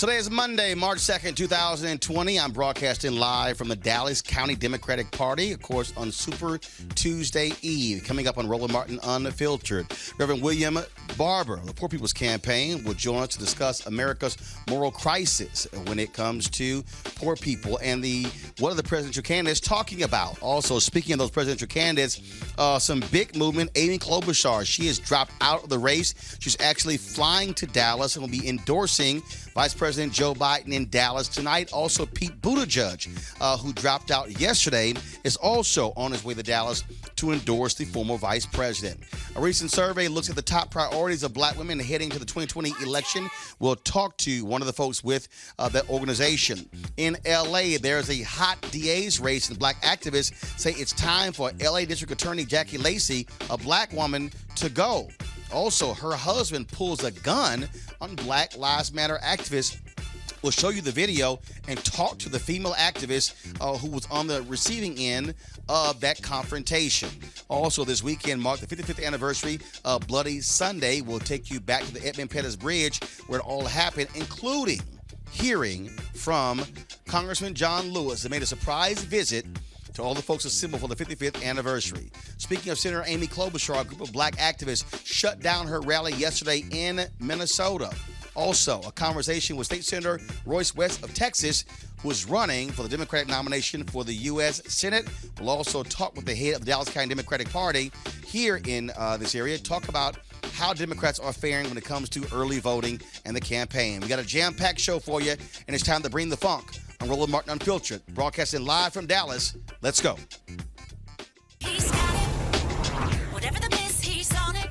Today is Monday, March 2nd, 2020. I'm broadcasting live from the Dallas County Democratic Party, of course, on Super Tuesday Eve. Coming up on Roland Martin Unfiltered, Reverend William Barber of the Poor People's Campaign will join us to discuss America's moral crisis when it comes to poor people and what are the presidential candidates talking about. Also, speaking of those presidential candidates, some big movement. Amy Klobuchar, she has dropped out of the race. She's actually flying to Dallas and will be endorsing Vice President Joe Biden in Dallas tonight. Also, Pete Buttigieg, who dropped out yesterday, is also on his way to Dallas to endorse the former vice president. A recent survey looks at the top priorities of black women heading to the 2020 election. We'll talk to one of the folks with that organization. In L.A., there's a hot DA's race, and black activists say it's time for L.A. District Attorney Jackie Lacey, a black woman, to go. Also, her husband pulls a gun on Black Lives Matter activists. We'll show you the video and talk to the female activist who was on the receiving end of that confrontation. Also, this weekend marked the 55th anniversary of Bloody Sunday. We'll take you back to the Edmund Pettus Bridge where it all happened, including hearing from Congressman John Lewis, who made a surprise visit to all the folks assembled for the 55th anniversary. Speaking of Senator Amy Klobuchar, a group of black activists shut down her rally yesterday in Minnesota. Also, a conversation with State Senator Royce West of Texas, who is running for the Democratic nomination for the U.S. Senate. We'll also talk with the head of the Dallas County Democratic Party here in this area, talk about how Democrats are faring when it comes to early voting and the campaign. We got a jam-packed show for you, and it's time to bring the funk. I'm Roland Martin Unfiltered, broadcasting live from Dallas. Let's go. He's got it. Whatever the miss, he's on it.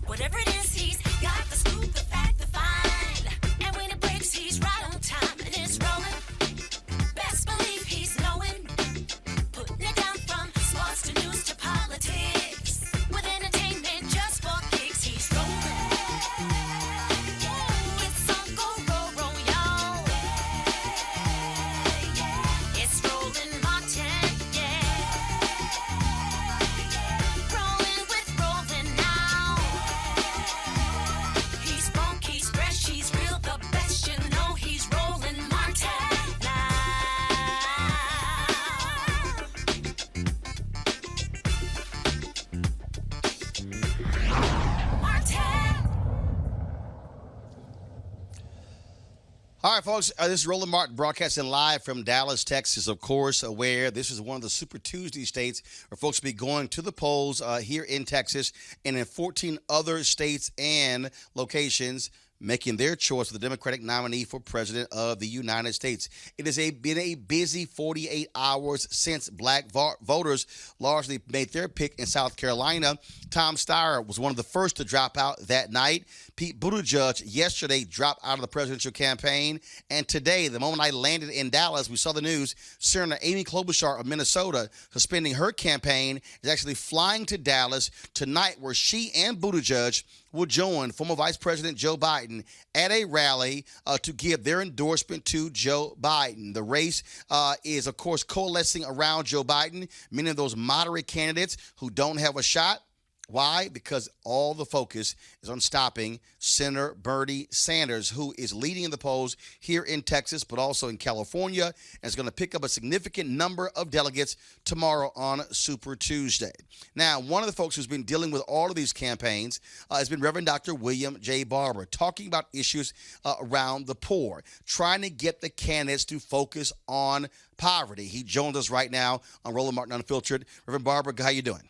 Whatever it is, he's got the scoop, the fact, the find. And when it breaks, he's right on time and it's rolling. Best believe he's knowing. Putting it down from sports to news to politics. With entertainment just for kicks, he's rolling. It's on go, y'all. It's Roland Martin, yeah. Rolling with Roland now. He's funk, he's fresh, he's real, the best, you know he's Roland Martin now. Martin. All right, folks, this is Roland Martin broadcasting live from Dallas, Texas, of course, where this is one of the Super Tuesday states where folks will be going to the polls here in Texas and in 14 other states and locations making their choice for the Democratic nominee for president of the United States. It has been a busy 48 hours since black voters largely made their pick in South Carolina. Tom Steyer was one of the first to drop out that night. Pete Buttigieg yesterday dropped out of the presidential campaign. And today, the moment I landed in Dallas, we saw the news, Senator Amy Klobuchar of Minnesota, suspending her campaign, is actually flying to Dallas tonight where she and Buttigieg will join former Vice President Joe Biden at a rally to give their endorsement to Joe Biden. The race is, of course, coalescing around Joe Biden, many of those moderate candidates who don't have a shot. Why? Because all the focus is on stopping Senator Bernie Sanders, who is leading in the polls here in Texas, but also in California, and is going to pick up a significant number of delegates tomorrow on Super Tuesday. Now, one of the folks who's been dealing with all of these campaigns has been Reverend Dr. William J. Barber, talking about issues around the poor, trying to get the candidates to focus on poverty. He joins us right now on Roland Martin Unfiltered. Reverend Barber, how you doing?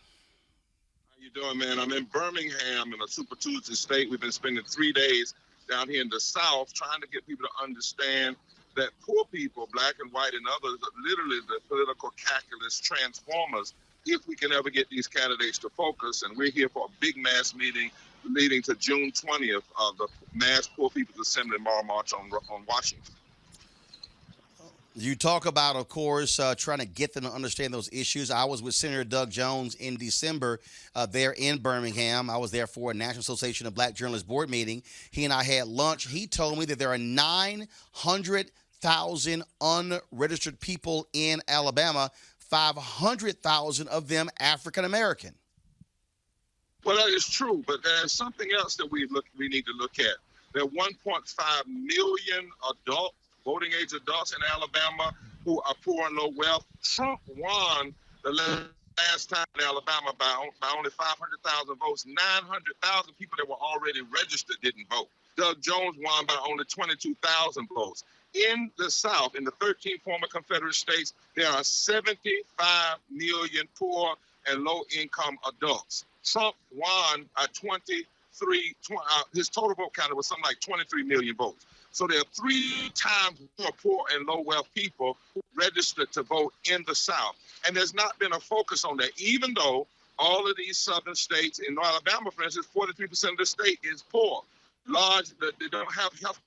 Doing, man? I'm in Birmingham in a Super Tuesday state. We've been spending 3 days down here in the South trying to get people to understand that poor people, black and white and others, are literally the political calculus transformers if we can ever get these candidates to focus. And we're here for a big mass meeting leading to June 20th of the Mass Poor People's Assembly Tomorrow March on Washington. You talk about, of course, trying to get them to understand those issues. I was with Senator Doug Jones in December there in Birmingham. I was there for a National Association of Black Journalists board meeting. He and I had lunch. He told me that there are 900,000 unregistered people in Alabama, 500,000 of them African American. Well, that is true, but there's something else that we need to look at. There are 1.5 million adults, voting age adults in Alabama who are poor and low wealth. Trump won the last time in Alabama by only 500,000 votes. 900,000 people that were already registered didn't vote. Doug Jones won by only 22,000 votes. In the South, in the 13 former Confederate states, there are 75 million poor and low-income adults. Trump won his total vote count was something like 23 million votes. So there are 3 times more poor and low-wealth people who registered to vote in the South. And there's not been a focus on that, even though all of these southern states, in Alabama, for instance, 43% of the state is poor. They don't have health.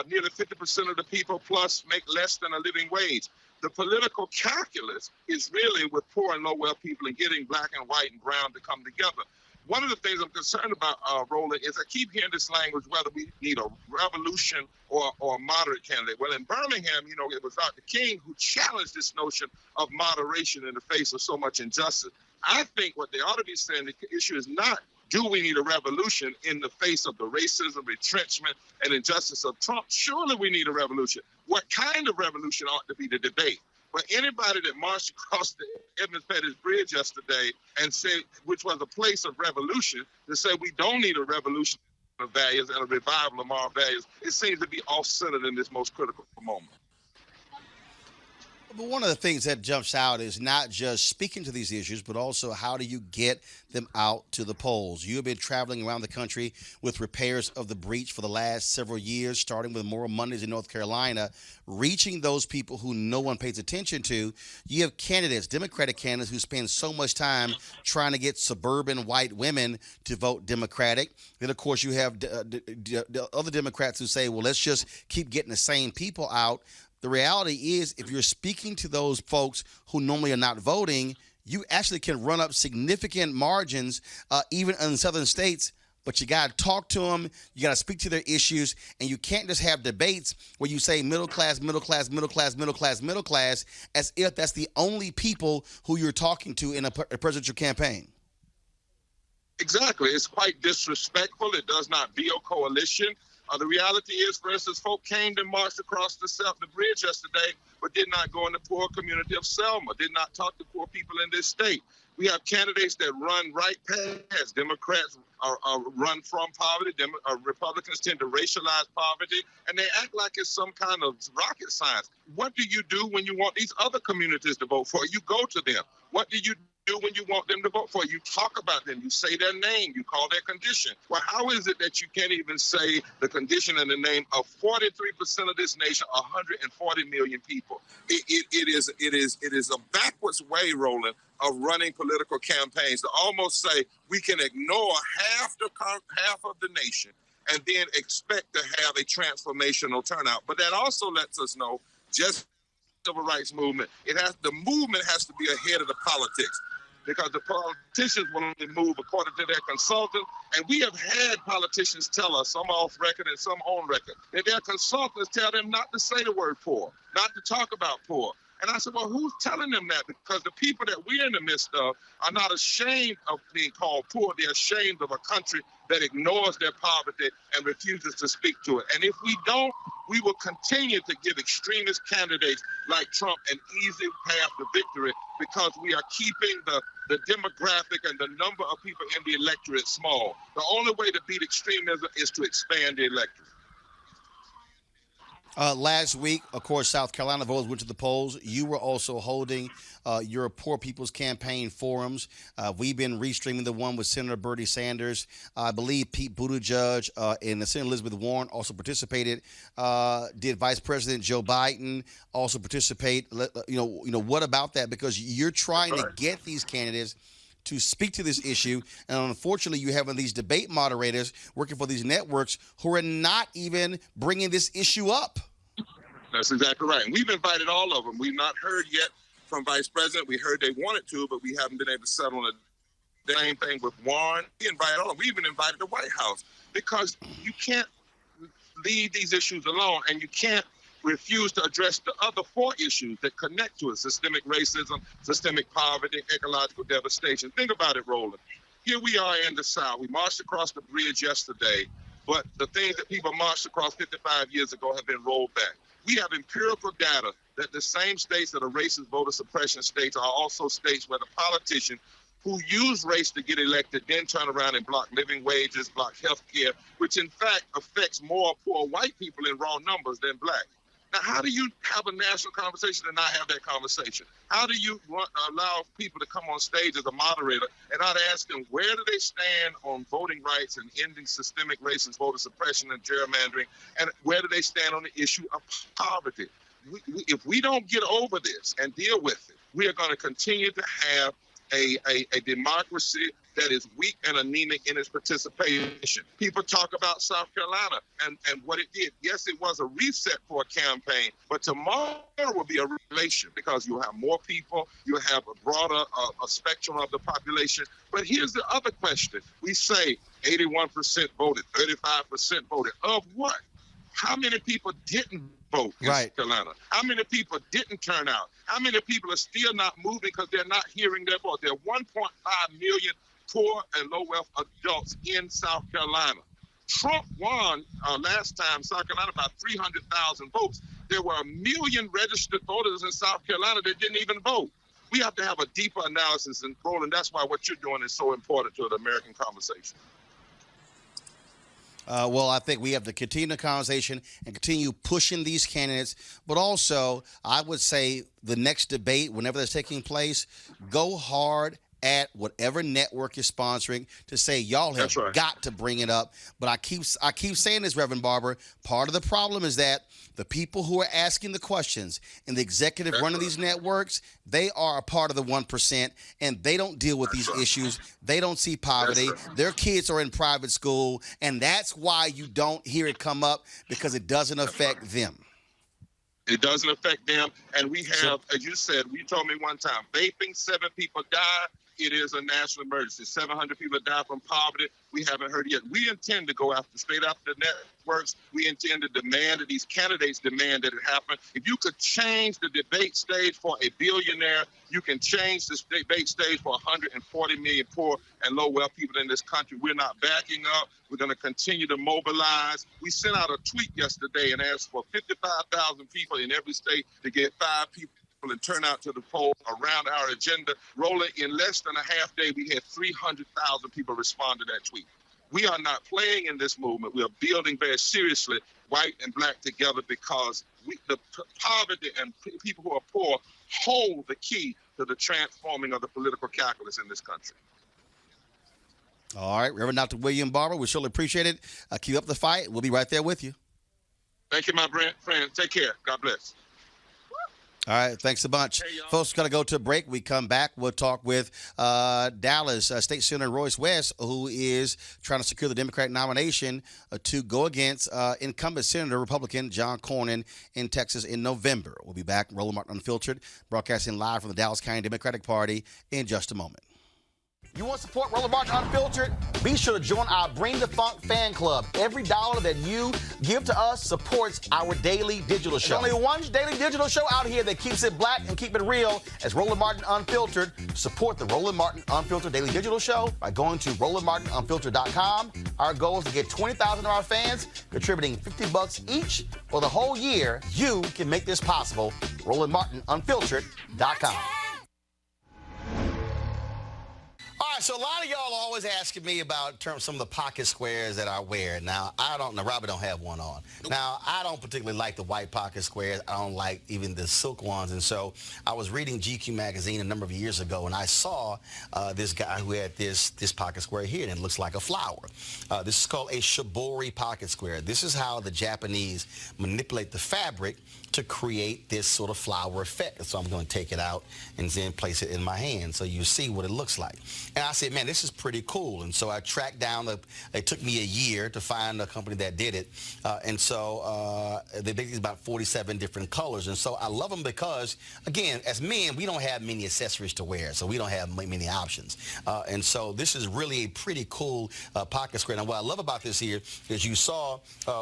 Nearly 50% of the people plus make less than a living wage. The political calculus is really with poor and low-wealth people and getting black and white and brown to come together. One of the things I'm concerned about, Roland, is I keep hearing this language, whether we need a revolution or a moderate candidate. Well, in Birmingham, it was Dr. King who challenged this notion of moderation in the face of so much injustice. I think what they ought to be saying, the issue is not, do we need a revolution in the face of the racism, retrenchment, and injustice of Trump? Surely we need a revolution. What kind of revolution ought to be the debate? But anybody that marched across the Edmonds Pettus Bridge yesterday and said, which was a place of revolution, to say we don't need a revolution of values and a revival of moral values, it seems to be off-centered in this most critical moment. But one of the things that jumps out is not just speaking to these issues, but also how do you get them out to the polls? You have been traveling around the country with repairs of the breach for the last several years, starting with Moral Mondays in North Carolina, reaching those people who no one pays attention to. You have candidates, Democratic candidates, who spend so much time trying to get suburban white women to vote Democratic. Then, of course, you have the other Democrats who say, well, let's just keep getting the same people out. The reality is, if you're speaking to those folks who normally are not voting, you actually can run up significant margins, even in southern states. But you got to talk to them. You got to speak to their issues. And you can't just have debates where you say middle class, middle class, middle class, middle class, middle class, as if that's the only people who you're talking to in a presidential campaign. Exactly. It's quite disrespectful. It does not build coalition. The reality is, for instance, folk came and marched across the bridge yesterday, but did not go in the poor community of Selma, did not talk to poor people in this state. We have candidates that run right past. Democrats run from poverty. Republicans tend to racialize poverty, and they act like it's some kind of rocket science. What do you do when you want these other communities to vote for? You go to them. What do you do when you want them to vote for? You talk about them. You say their name. You call their condition. Well, how is it that you can't even say the condition in the name of 43% of this nation, 140 million people? It is a backwards way, Roland, of running political campaigns to almost say we can ignore half of the nation and then expect to have a transformational turnout. But that also lets us know, just civil rights movement, the movement has to be ahead of the politics, because the politicians will only move according to their consultant. And we have had politicians tell us, some off record and some on record, that their consultants tell them not to say the word poor, not to talk about poor. And I said, well, who's telling them that? Because the people that we're in the midst of are not ashamed of being called poor. They're ashamed of a country that ignores their poverty and refuses to speak to it. And if we don't, we will continue to give extremist candidates like Trump an easy path to victory, because we are keeping the demographic and the number of people in the electorate small. The only way to beat extremism is to expand the electorate. Last week, of course, South Carolina voters went to the polls. You were also holding your Poor People's Campaign forums. We've been restreaming the one with Senator Bernie Sanders. I believe Pete Buttigieg and Senator Elizabeth Warren also participated. Did Vice President Joe Biden also participate? What about that? Because you're trying to get these candidates to speak to this issue, and unfortunately you have these debate moderators working for these networks who are not even bringing this issue up. That's exactly right. And we've invited all of them. We've not heard yet from Vice President. We heard they wanted to, but we haven't been able to settle on the same thing with Warren. We invited all of them. We even invited the White House, because you can't leave these issues alone, and you can't refuse to address the other 4 issues that connect to it: systemic racism, systemic poverty, ecological devastation. Think about it, Roland. Here we are in the South. We marched across the bridge yesterday. but the things that people marched across 55 years ago have been rolled back. We have empirical data that the same states that are racist voter suppression states are also states where the politicians who use race to get elected then turn around and block living wages, block health care, which in fact affects more poor white people in raw numbers than black. Now, how do you have a national conversation and not have that conversation? How do you allow people to come on stage as a moderator and not ask them where do they stand on voting rights and ending systemic racist voter suppression and gerrymandering, and where do they stand on the issue of poverty? If we don't get over this and deal with it, we are going to continue to have a democracy that is weak and anemic in its participation. People talk about South Carolina and what it did. Yes, it was a reset for a campaign, but tomorrow will be a revelation because you'll have more people, you'll have a broader a spectrum of the population. But here's the other question. We say 81% voted, 35% voted. Of what? How many people didn't vote in South Carolina? How many people didn't turn out? How many people are still not moving because they're not hearing their voice? There are 1.5 million poor and low-wealth adults in South Carolina. Trump won last time, South Carolina, by 300,000 votes. There were 1 million registered voters in South Carolina that didn't even vote. We have to have a deeper analysis, and Roland, that's why what you're doing is so important to the American conversation. Well, I think we have to continue the conversation and continue pushing these candidates. But also, I would say the next debate, whenever that's taking place, go hard at whatever network is sponsoring to say y'all have got to bring it up. But I keep saying this, Reverend Barber. Part of the problem is that the people who are asking the questions and the executive running these networks, they are a part of the 1%, and they don't deal with these issues. They don't see poverty. Their kids are in private school, and that's why you don't hear it come up, because it doesn't affect them. It doesn't affect them. And we have, as you said, you told me one time, vaping, 7 people died. It is a national emergency. 700 people died from poverty. We haven't heard it yet. We intend to go straight after the networks. We intend to demand that these candidates demand that it happen. If you could change the debate stage for a billionaire, you can change the debate stage for 140 million poor and low-wealth people in this country. We're not backing up. We're going to continue to mobilize. We sent out a tweet yesterday and asked for 55,000 people in every state to get 5 people and turn out to the poll around our agenda. Roland, in less than a half day, we had 300,000 people respond to that tweet. We are not playing in this movement. We are building very seriously white and black together, because the poverty and people who are poor hold the key to the transforming of the political calculus in this country. All right, Reverend Dr. William Barber, we surely appreciate it. Keep up the fight. We'll be right there with you. Thank you, my friend. Take care. God bless. All right, thanks a bunch. Hey, folks, got to go to a break. We come back, we'll talk with Dallas State Senator Royce West, who is trying to secure the Democratic nomination to go against incumbent Senator Republican John Cornyn in Texas in November. We'll be back, Roland Martin Unfiltered, broadcasting live from the Dallas County Democratic Party in just a moment. You want to support Roland Martin Unfiltered? Be sure to join our Bring the Funk fan club. Every dollar that you give to us supports our daily digital show. There's only one daily digital show out here that keeps it black and keep it real as Roland Martin Unfiltered. Support the Roland Martin Unfiltered daily digital show by going to RolandMartinUnfiltered.com. Our goal is to get 20,000 of our fans contributing $50 each for the whole year. You can make this possible. RolandMartinUnfiltered.com. All right, so a lot of y'all are always asking me about some of the pocket squares that I wear. Now, Robert don't have one on. Now, I don't particularly like the white pocket squares. I don't like even the silk ones. And so I was reading GQ magazine a number of years ago, and I saw this guy who had this pocket square here, and it looks like a flower. This is called a shibori pocket square. This is how the Japanese manipulate the fabric to create this sort of flower effect. So I'm going to take it out and then place it in my hand so you see what it looks like. And I said, man, this is pretty cool. And so I tracked down, it took me a year to find a company that did it. And so they make these about 47 different colors. And so I love them because, again, as men, we don't have many accessories to wear, so we don't have many options. And so this is really a pretty cool pocket square. Now, what I love about this here is you saw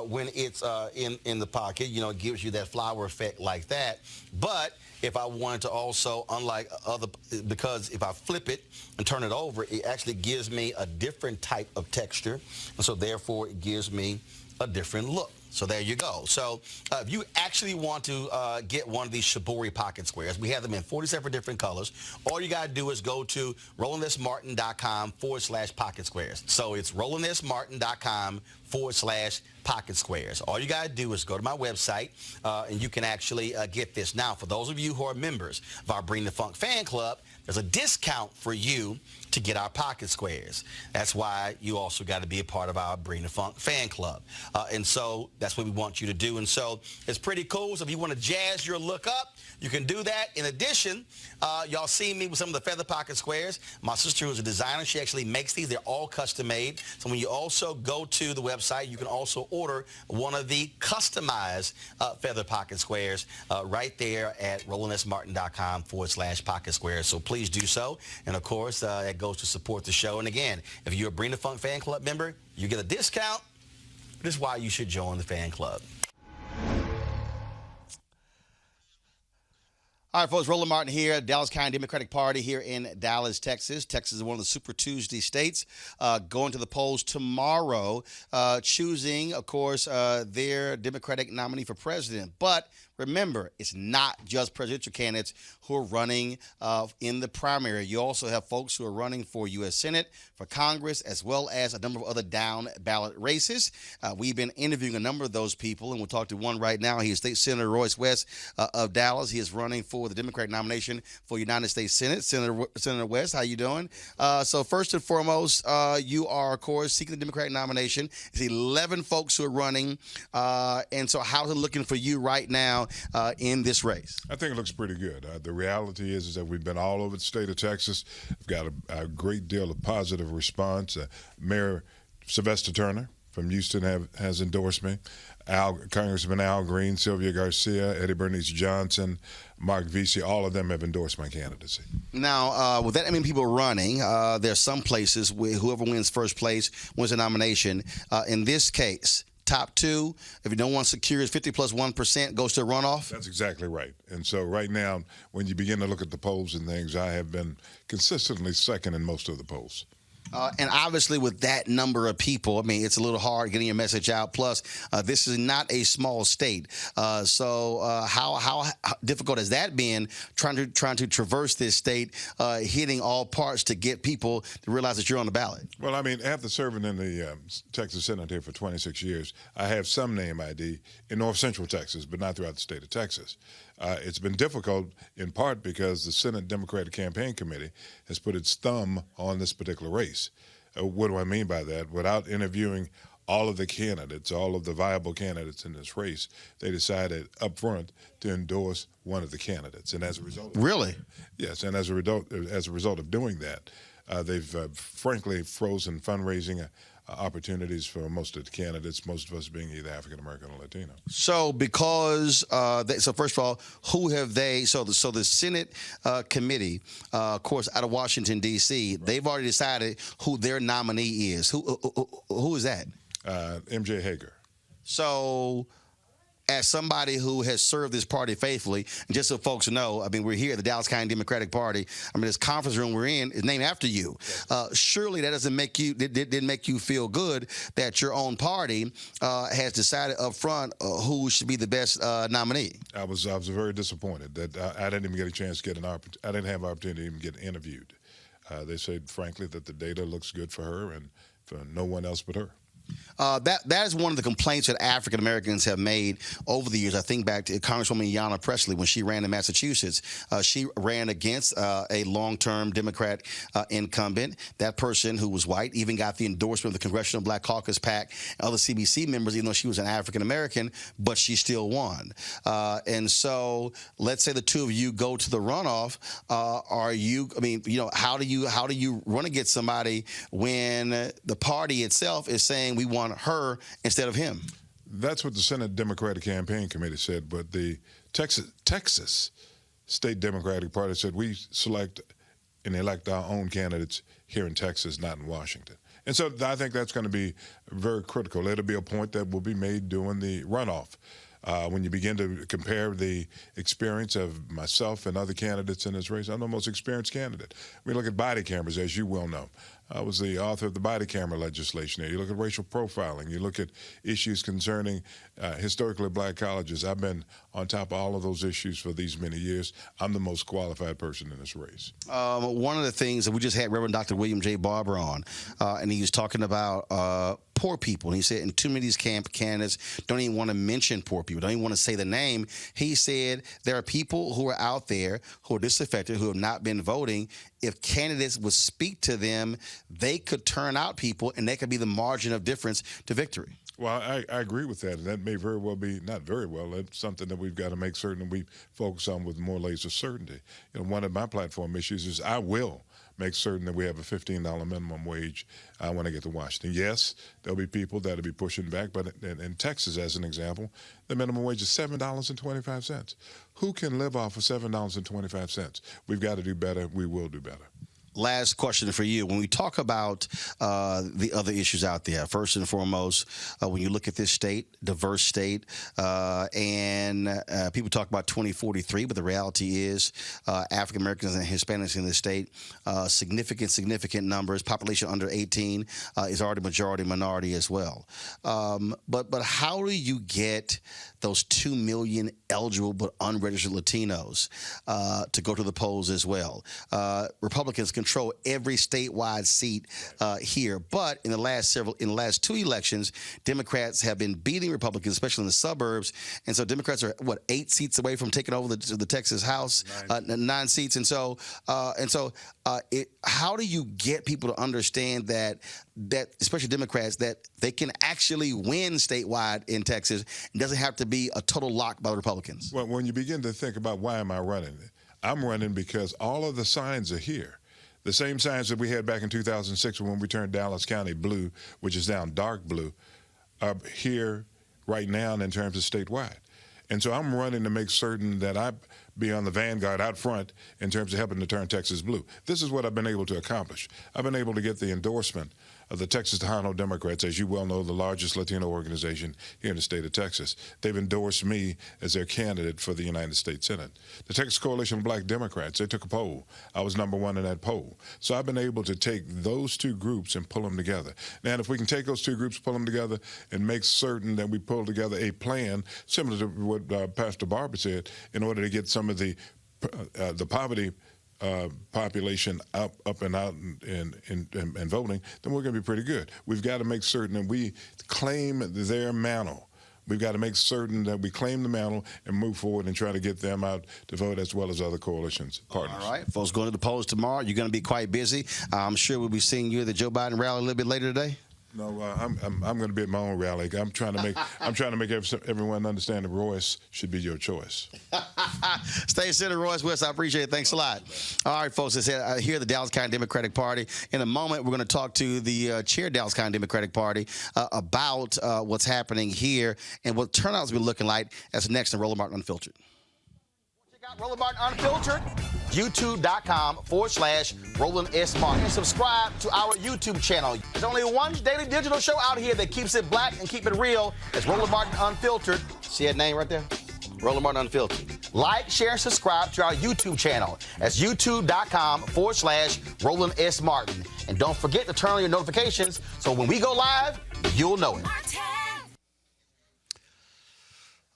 when it's in the pocket, you know, it gives you that flower effect like that. But if I wanted to also, unlike other, because if I flip it and turn it over, over, it actually gives me a different type of texture. And so therefore, it gives me a different look. So there you go. So if you actually want to get one of these Shibori pocket squares, we have them in 47 different colors. All you got to do is go to rolandsmartin.com/pocket squares. So it's rolandsmartin.com/pocket squares. All you got to do is go to my website and you can actually get this. Now, for those of you who are members of our Bring the Funk fan club, there's a discount for you to get our pocket squares. That's why you also got to be a part of our Bring the Funk fan club. And so that's what we want you to do. And so it's pretty cool. So if you want to jazz your look up, you can do that. In addition, y'all see me with some of the feather pocket squares. My sister, who's a designer, she actually makes these. They're all custom made. So when you also go to the website, you can also order one of the customized feather pocket squares right there at rolandsmartin.com/pocket squares. So please do so. And of course, that goes to support the show. And again, if you're a Bring the Funk fan club member, you get a discount. This is why you should join the fan club. All right, folks, Roland Martin here, Dallas County Democratic Party here in Dallas, Texas. Texas is one of the Super Tuesday states. Going to the polls tomorrow, choosing, of course, their Democratic nominee for president. But remember, it's not just presidential candidates who are running in the primary. You also have folks who are running for U.S. Senate, for Congress, as well as a number of other down ballot races. We've been interviewing a number of those people, and we'll talk to one right now. He is State Senator Royce West of Dallas. He is running for the Democratic nomination for United States Senate. Senator West, how you doing? So first and foremost, you are, of course, seeking the Democratic nomination. It's 11 folks who are running. And so how's it looking for you right now in this race? I think it looks pretty good. The reality is that we've been all over the state of Texas. We've got a great deal of positive response. Mayor Sylvester Turner from Houston has endorsed me. Congressman Al Green, Sylvia Garcia, Eddie Bernice Johnson, Mark Vesey, all of them have endorsed my candidacy. Now, with that many people running, there's some places where whoever wins first place wins a nomination. In this case, top two, if you don't want to secure is 50 plus 1% goes to a runoff? That's exactly right. And so right now, when you begin to look at the polls and things, I have been consistently second in most of the polls. And obviously with that number of people, I mean, it's a little hard getting your message out. Plus, this is not a small state. So how difficult has that been trying to traverse this state, hitting all parts to get people to realize that you're on the ballot? Well, I mean, after serving in the Texas Senate here for 26 years, I have some name ID in North Central Texas, but not throughout the state of Texas. It's been difficult in part because the Senate Democratic Campaign Committee has put its thumb on this particular race. What do I mean by that? Without interviewing all of the candidates, all of the viable candidates in this race, they decided up front to endorse one of the candidates. And as a result, really? Yes, and as a result of doing that, they've frankly frozen fundraising opportunities for most of the candidates, most of us being either African American or Latino. So because, so first of all, who have they, so the Senate committee, of course, out of Washington, D.C., right, they've already decided who their nominee is. Who is that? MJ Hager. So as somebody who has served this party faithfully, and just so folks know, I mean, we're here at the Dallas County Democratic Party. I mean, this conference room we're in is named after you. Surely that doesn't make you, didn't make you feel good that your own party has decided up front who should be the best nominee. I was very disappointed that I didn't even get a chance to get I didn't have an opportunity to even get interviewed. They said, frankly, that the data looks good for her and for no one else but her. That is one of the complaints that African Americans have made over the years. I think back to Congresswoman Ayanna Pressley when she ran in Massachusetts. She ran against a long-term Democrat incumbent. That person, who was white, even got the endorsement of the Congressional Black Caucus PAC and other CBC members, even though she was an African American, but she still won. And so let's say the two of you go to the runoff. Are you, I mean, you know, how do you run against somebody when the party itself is saying we want her instead of him? That's what the Senate Democratic Campaign Committee said, but the Texas State Democratic Party said we select and elect our own candidates here in Texas, not in Washington. And so I think that's going to be very critical. It'll be a point that will be made during the runoff. When you begin to compare the experience of myself and other candidates in this race, I'm the most experienced candidate. We look at body cameras, as you well know. I was the author of the body camera legislation here. You look at racial profiling. You look at issues concerning historically black colleges. I've been on top of all of those issues for these many years. I'm the most qualified person in this race. One of the things that we just had Reverend Dr. William J. Barber on, and he was talking about poor people. And he said, and too many of these candidates don't even want to mention poor people, don't even want to say the name. He said there are people who are out there who are disaffected, who have not been voting. If candidates would speak to them, they could turn out people, and they could be the margin of difference to victory. Well, I agree with that, and that may very well be, not very well, that's something that we've got to make certain we focus on with more laser certainty. You know, one of my platform issues is I will make certain that we have a $15 minimum wage when I get to Washington. Yes, there'll be people that'll be pushing back, but in Texas, as an example, the minimum wage is $7.25. Who can live off of $7.25? We've got to do better. We will do better. Last question for you. When we talk about the other issues out there, first and foremost, when you look at this state, diverse state, and people talk about 2043, but the reality is African Americans and Hispanics in this state, significant numbers. Population under 18 is already majority minority as well. But how do you get those 2 million eligible but unregistered Latinos to go to the polls as well? Republicans control every statewide seat here, but in the last two elections, Democrats have been beating Republicans, especially in the suburbs, and so Democrats are 8 seats away from taking over the Texas House, 9 seats, and so how do you get people to understand that especially Democrats, that they can actually win statewide in Texas? It doesn't have to be a total lock by the Republicans. Well, when you begin to think about why am I running, I'm running because all of the signs are here. The same signs that we had back in 2006 when we turned Dallas County blue, which is now dark blue, are here right now in terms of statewide. And so I'm running to make certain that I be on the vanguard out front in terms of helping to turn Texas blue. This is what I've been able to accomplish. I've been able to get the endorsement of the Texas Tejano Democrats, as you well know, the largest Latino organization here in the state of Texas. They've endorsed me as their candidate for the United States Senate. The Texas Coalition of Black Democrats, they took a poll. I was #1 in that poll. So I've been able to take those two groups and pull them together. Now, if we can take those two groups, pull them together, and make certain that we pull together a plan, similar to what Pastor Barber said, in order to get some of the poverty population up and out and voting, then we're going to be pretty good. We've got to make certain that we claim their mantle. We've got to make certain that we claim the mantle and move forward and try to get them out to vote, as well as other coalitions partners. All right, folks, going to the polls tomorrow. You're going to be quite busy. I'm sure we'll be seeing you at the Joe Biden rally a little bit later today. No, I'm going to be at my own rally. I'm trying to make everyone understand that Royce should be your choice. Stay centered, Royce West. I appreciate it. Thanks a lot. All right, folks. As I said, here at the Dallas County Democratic Party. In a moment, we're going to talk to the chair of Dallas County Democratic Party about what's happening here and what turnouts will be looking like. That's next in Roland Martin Unfiltered. Check out Roland Martin Unfiltered, youtube.com/Roland S. Martin. And subscribe to our YouTube channel. There's only one daily digital show out here that keeps it black and keep it real. It's Roland Martin Unfiltered. See that name right there? Roland Martin Unfiltered. Like, share, and subscribe to our YouTube channel. That's youtube.com/Roland S. Martin. And don't forget to turn on your notifications so when we go live, you'll know it.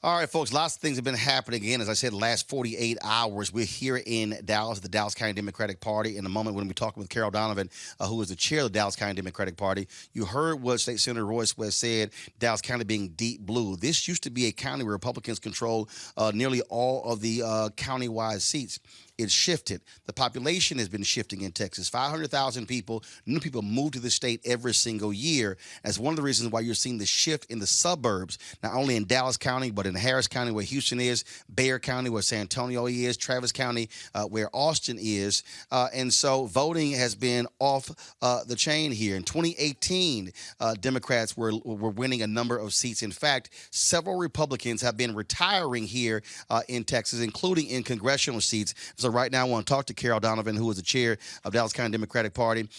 All right, folks, lots of things have been happening. Again, as I said, the last 48 hours, we're here in Dallas at the Dallas County Democratic Party. In a moment, when we talk with Carol Donovan, who is the chair of the Dallas County Democratic Party, you heard what State Senator Royce West said, Dallas County being deep blue. This used to be a county where Republicans control nearly all of the county-wide seats. It's shifted. The population has been shifting in Texas. 500,000 people, new people move to the state every single year. That's one of the reasons why you're seeing the shift in the suburbs, not only in Dallas County, but in Harris County, where Houston is, Bexar County, where San Antonio is, Travis County, where Austin is. And so voting has been off the chain here. In 2018, Democrats were winning a number of seats. In fact, several Republicans have been retiring here in Texas, including in congressional seats. So of right now, I want to talk to Carol Donovan, who is the chair of Dallas County Democratic Party.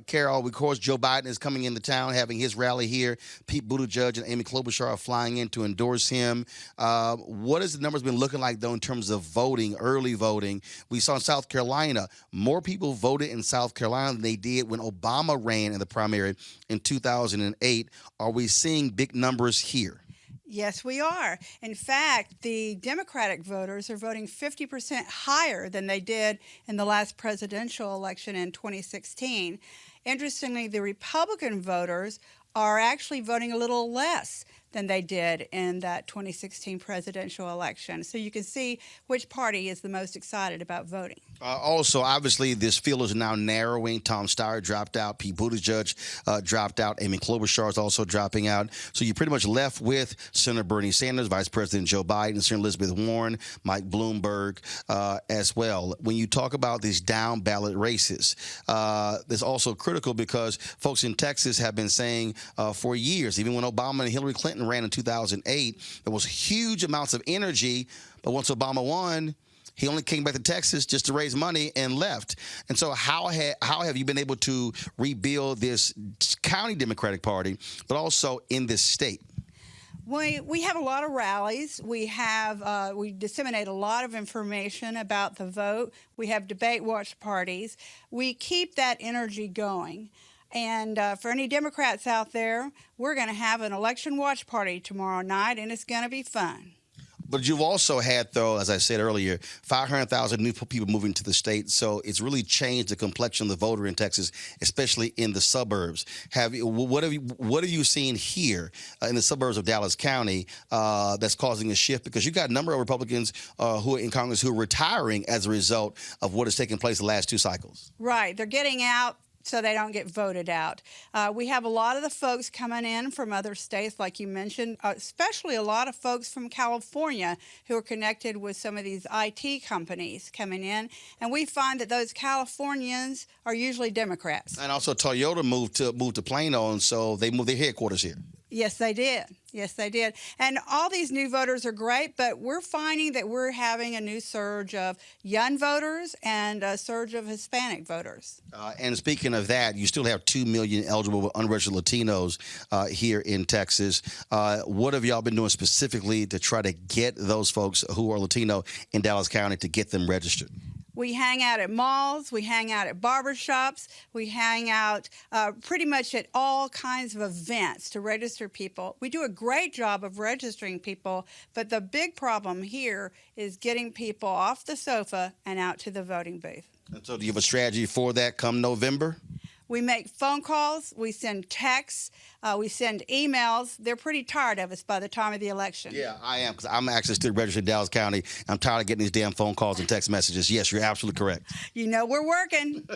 Carol, of course, Joe Biden is coming into town, having his rally here. Pete Buttigieg and Amy Klobuchar are flying in to endorse him. What has the numbers been looking like, though, in terms of voting, early voting? We saw in South Carolina, more people voted in South Carolina than they did when Obama ran in the primary in 2008. Are we seeing big numbers here? Yes, we are. In fact, the Democratic voters are voting 50% higher than they did in the last presidential election in 2016. Interestingly, the Republican voters are actually voting a little less than they did in that 2016 presidential election. So you can see which party is the most excited about voting. Also, obviously, this field is now narrowing. Tom Steyer dropped out. Pete Buttigieg dropped out. Amy Klobuchar is also dropping out. So you're pretty much left with Senator Bernie Sanders, Vice President Joe Biden, Senator Elizabeth Warren, Mike Bloomberg as well. When you talk about these down ballot races, that's also critical because folks in Texas have been saying for years, even when Obama and Hillary Clinton ran in 2008, there was huge amounts of energy. But once Obama won, he only came back to Texas just to raise money and left. And so how have you been able to rebuild this county Democratic Party, but also in this state? We have a lot of rallies. We disseminate a lot of information about the vote. We have debate watch parties. We keep that energy going. And for any Democrats out there, we're going to have an election watch party tomorrow night, and it's going to be fun. But you've also had, though, as I said earlier, 500,000 new people moving to the state. So it's really changed the complexion of the voter in Texas, especially in the suburbs. What have you seen here in the suburbs of Dallas County that's causing a shift? Because you've got a number of Republicans who are in Congress who are retiring as a result of what has taken place the last two cycles. Right. They're getting out so they don't get voted out. We have a lot of the folks coming in from other states, like you mentioned, especially a lot of folks from California who are connected with some of these IT companies coming in. And we find that those Californians are usually Democrats. And also Toyota moved to Plano, and so they moved their headquarters here. Yes, they did. Yes, they did. And all these new voters are great, but we're finding that we're having a new surge of young voters and a surge of Hispanic voters. And speaking of that, you still have 2 million eligible unregistered Latinos here in Texas. What have y'all been doing specifically to try to get those folks who are Latino in Dallas County to get them registered? We hang out at malls, we hang out at barber shops, we hang out pretty much at all kinds of events to register people. We do a great job of registering people, but the big problem here is getting people off the sofa and out to the voting booth. And so do you have a strategy for that come November? We make phone calls, we send texts, we send emails. They're pretty tired of us by the time of the election. Yeah, I am, because I'm actually still registered in Dallas County. I'm tired of getting these damn phone calls and text messages. Yes, you're absolutely correct. You know we're working.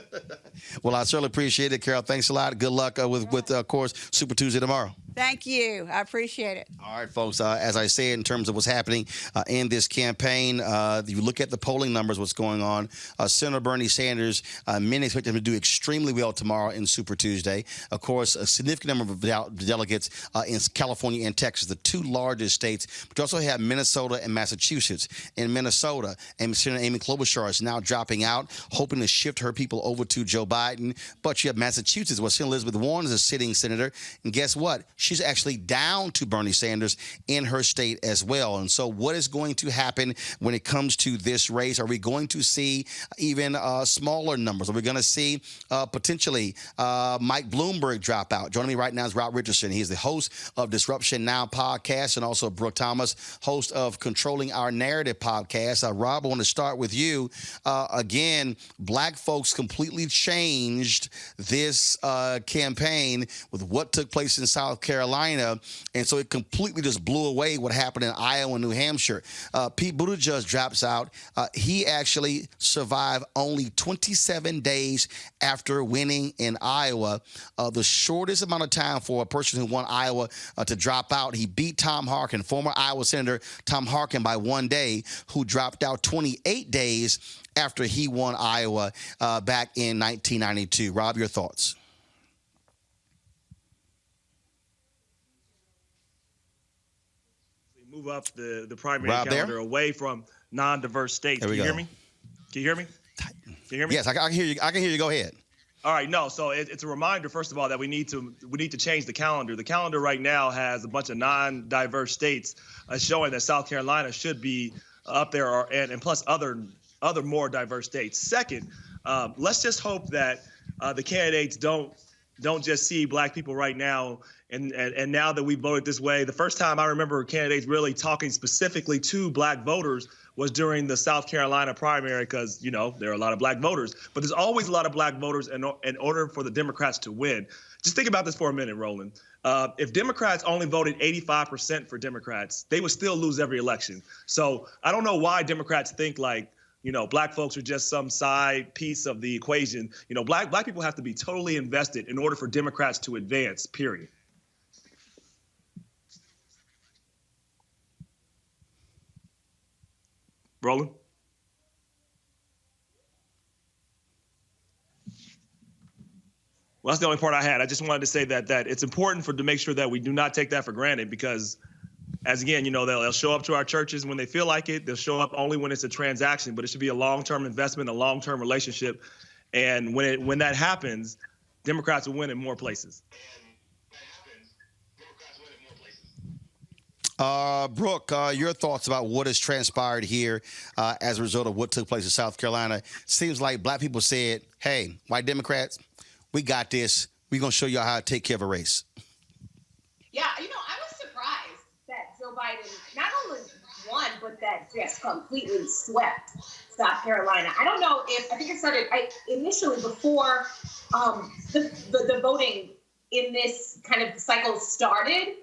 Well, I certainly appreciate it, Carol. Thanks a lot. Good luck with of course, Super Tuesday tomorrow. Thank you. I appreciate it. All right, folks. As I said, in terms of what's happening in this campaign, if you look at the polling numbers, what's going on, Senator Bernie Sanders, many expect him to do extremely well tomorrow in Super Tuesday. Of course, a significant number of delegates in California and Texas, the two largest states. But you also have Minnesota and Massachusetts. In Minnesota, and Senator Amy Klobuchar is now dropping out, hoping to shift her people over to Joe Biden. But you have Massachusetts, where Senator Elizabeth Warren is a sitting senator. And guess what? She's actually down to Bernie Sanders in her state as well. And so what is going to happen when it comes to this race? Are we going to see even smaller numbers? Are we going to see potentially Mike Bloomberg drop out? Joining me right now is Rob Richardson. He's the host of Disruption Now podcast, and also Brooke Thomas, host of Controlling Our Narrative podcast. Rob, I want to start with you. Again, black folks completely changed this campaign with what took place in South Carolina, and so it completely just blew away what happened in Iowa and New Hampshire. Pete Buttigieg drops out. He actually survived only 27 days after winning in Iowa, the shortest amount of time for a person who won Iowa to drop out. He beat Tom Harkin, former Iowa Senator Tom Harkin, by 1 day, who dropped out 28 days after he won Iowa back in 1992. Rob, your thoughts? Move up the primary Rob calendar there? away from non-diverse states. Can you hear me? Can you hear me? Can you hear me? Yes, I can hear you. I can hear you. Go ahead. All right, no. So it's a reminder, first of all, that we need to change the calendar. The calendar right now has a bunch of non-diverse states showing that South Carolina should be up there, and plus other more diverse states. Second, let's just hope that the candidates don't just see black people right now. And now that we voted this way, the first time I remember candidates really talking specifically to black voters was during the South Carolina primary, because, you know, there are a lot of black voters, but there's always a lot of black voters in order for the Democrats to win. Just think about this for a minute, Roland. If Democrats only voted 85% for Democrats, they would still lose every election. So I don't know why Democrats think like, you know, black folks are just some side piece of the equation. You know, black people have to be totally invested in order for Democrats to advance, period. Roland? Well, that's the only part I had. I just wanted to say that it's important to make sure that we do not take that for granted, because, as again, you know, they'll show up to our churches when they feel like it. They'll show up only when it's a transaction, but it should be a long-term investment, a long-term relationship. And when that happens, Democrats will win in more places. Brooke, your thoughts about what has transpired here as a result of what took place in South Carolina? Seems like black people said, hey, white Democrats, we got this. We're going to show you how to take care of a race. Yeah, you know, I was surprised that Joe Biden not only won, but that just completely swept South Carolina. I don't know if, I think it started initially before the voting in this kind of cycle started.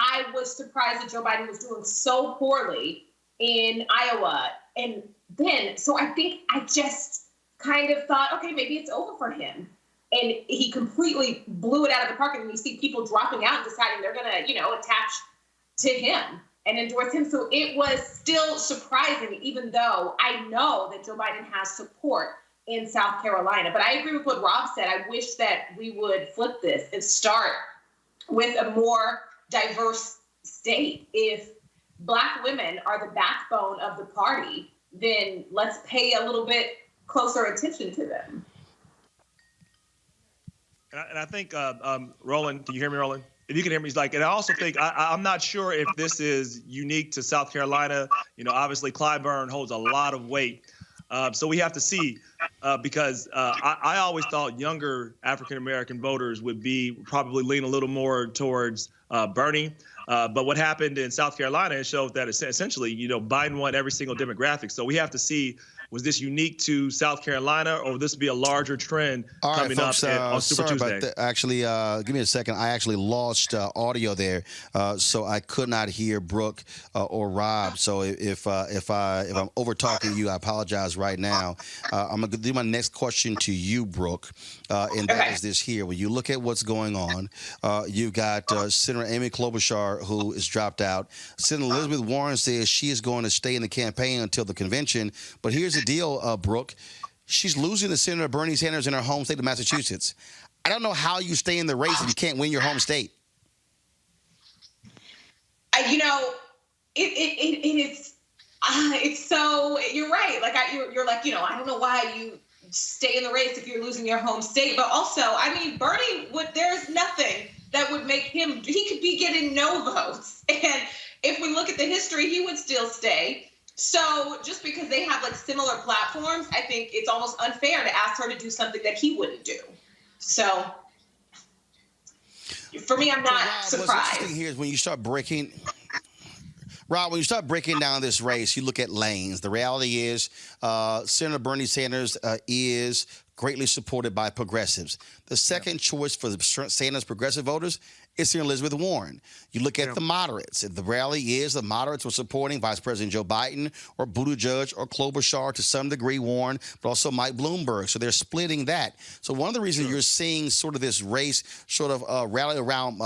I was surprised that Joe Biden was doing so poorly in Iowa. And then, so I think I just kind of thought, okay, maybe it's over for him. And he completely blew it out of the park. And you see people dropping out and deciding they're going to, you know, attach to him and endorse him. So it was still surprising, even though I know that Joe Biden has support in South Carolina. But I agree with what Rob said. I wish that we would flip this and start with a more diverse state. If black women are the backbone of the party, then let's pay a little bit closer attention to them. And I think, Roland, can you hear me, Roland? If you can hear me, and I also think I'm not sure if this is unique to South Carolina. You know, obviously Clyburn holds a lot of weight. So we have to see, because I always thought younger African-American voters would probably lean a little more towards Bernie. But what happened in South Carolina, it showed that essentially, you know, Biden won every single demographic. So we have to see, was this unique to South Carolina, or will this be a larger trend coming up on Super Tuesday? Actually, give me a second. I actually lost audio there, so I could not hear Brooke or Rob. So if I'm over talking you, I apologize right now. I'm gonna do my next question to you, Brooke, and that is this here. When you look at what's going on, you've got Senator Amy Klobuchar, who is dropped out. Senator Elizabeth Warren says she is going to stay in the campaign until the convention. But here's the deal, Brooke. She's losing to Senator Bernie Sanders in her home state of Massachusetts. I don't know how you stay in the race if you can't win your home state. You know, it is. It's so, you're right. Like you're like, you know, I don't know why you stay in the race if you're losing your home state. But also, I mean, Bernie there's nothing that would make him. He could be getting no votes, and if we look at the history, he would still stay. So just because they have like similar platforms, I think it's almost unfair to ask her to do something that he wouldn't do. So for me, I'm not surprised. What's interesting here is when you start breaking. Rob, when you start breaking down this race, you look at lanes. The reality is Senator Bernie Sanders is greatly supported by progressives. The second choice for the Sanders progressive voters is Senator Elizabeth Warren. You look at the moderates. The reality is the moderates were supporting Vice President Joe Biden or Buttigieg or Klobuchar, to some degree Warren, but also Mike Bloomberg. So they're splitting that. So one of the reasons you're seeing sort of this race sort of rally around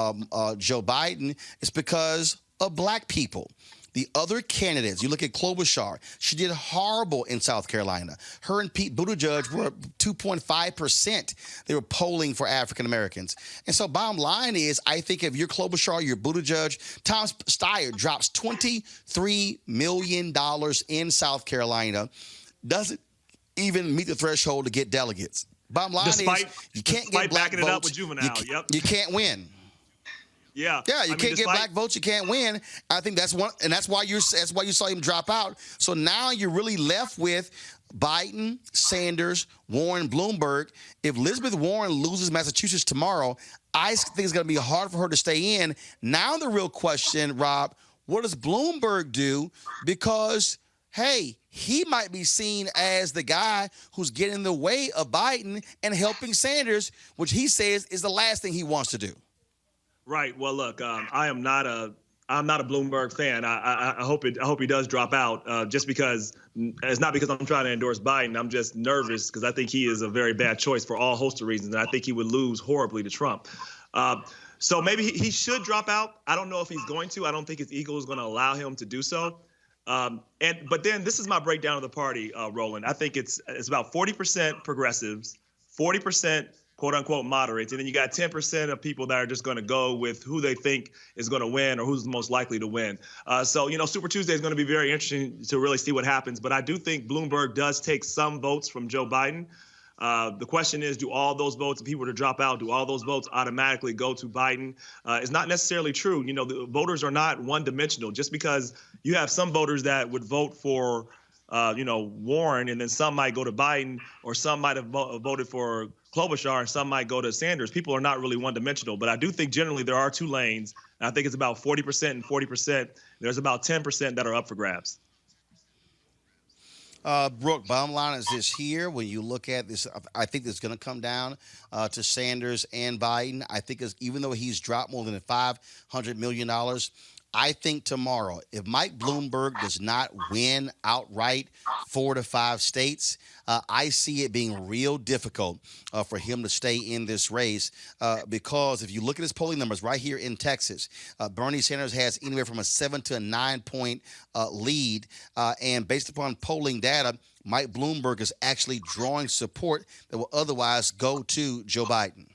Joe Biden is because of black people. The other candidates, you look at Klobuchar, she did horrible in South Carolina. Her and Pete Buttigieg were 2.5%. They were polling for African Americans. And so bottom line is, I think if you're Klobuchar, you're Buttigieg, Tom Steyer drops $23 million in South Carolina, doesn't even meet the threshold to get delegates. Bottom line is you can't get black backing votes. it up with juvenile. You can't win. Yeah, you can't get black votes. You can't win. I think that's one, and that's why you saw him drop out. So now you're really left with Biden, Sanders, Warren, Bloomberg. If Elizabeth Warren loses Massachusetts tomorrow, I think it's going to be hard for her to stay in. Now the real question, Rob, what does Bloomberg do? Because hey, he might be seen as the guy who's getting in the way of Biden and helping Sanders, which he says is the last thing he wants to do. Right. Well, look, I'm not a Bloomberg fan. I hope he does drop out. Just because it's not because I'm trying to endorse Biden. I'm just nervous because I think he is a very bad choice for all host of reasons, and I think he would lose horribly to Trump. So maybe he should drop out. I don't know if he's going to. I don't think his ego is going to allow him to do so. But then this is my breakdown of the party, Roland. I think it's about 40% progressives, 40% quote unquote moderates, and then you got 10% of people that are just going to go with who they think is going to win or who's most likely to win. So Super Tuesday is going to be very interesting to really see what happens. But I do think Bloomberg does take some votes from Joe Biden. The question is, do all those votes, if he were to drop out, do all those votes automatically go to Biden? It's not necessarily true. The voters are not one-dimensional. Just because you have some voters that would vote for, Warren, and then some might go to Biden, or some might have voted for Klobuchar, and some might go to Sanders. People are not really one-dimensional. But I do think generally there are two lanes. And I think it's about 40% and 40%. There's about 10% that are up for grabs. Brooke, bottom line is this here. When you look at this, I think it's going to come down to Sanders and Biden. I think even though he's dropped more than $500 million, I think tomorrow, if Mike Bloomberg does not win outright 4 to 5 states, I see it being real difficult for him to stay in this race because if you look at his polling numbers right here in Texas, Bernie Sanders has anywhere from a 7 to a 9-point lead. And based upon polling data, Mike Bloomberg is actually drawing support that will otherwise go to Joe Biden.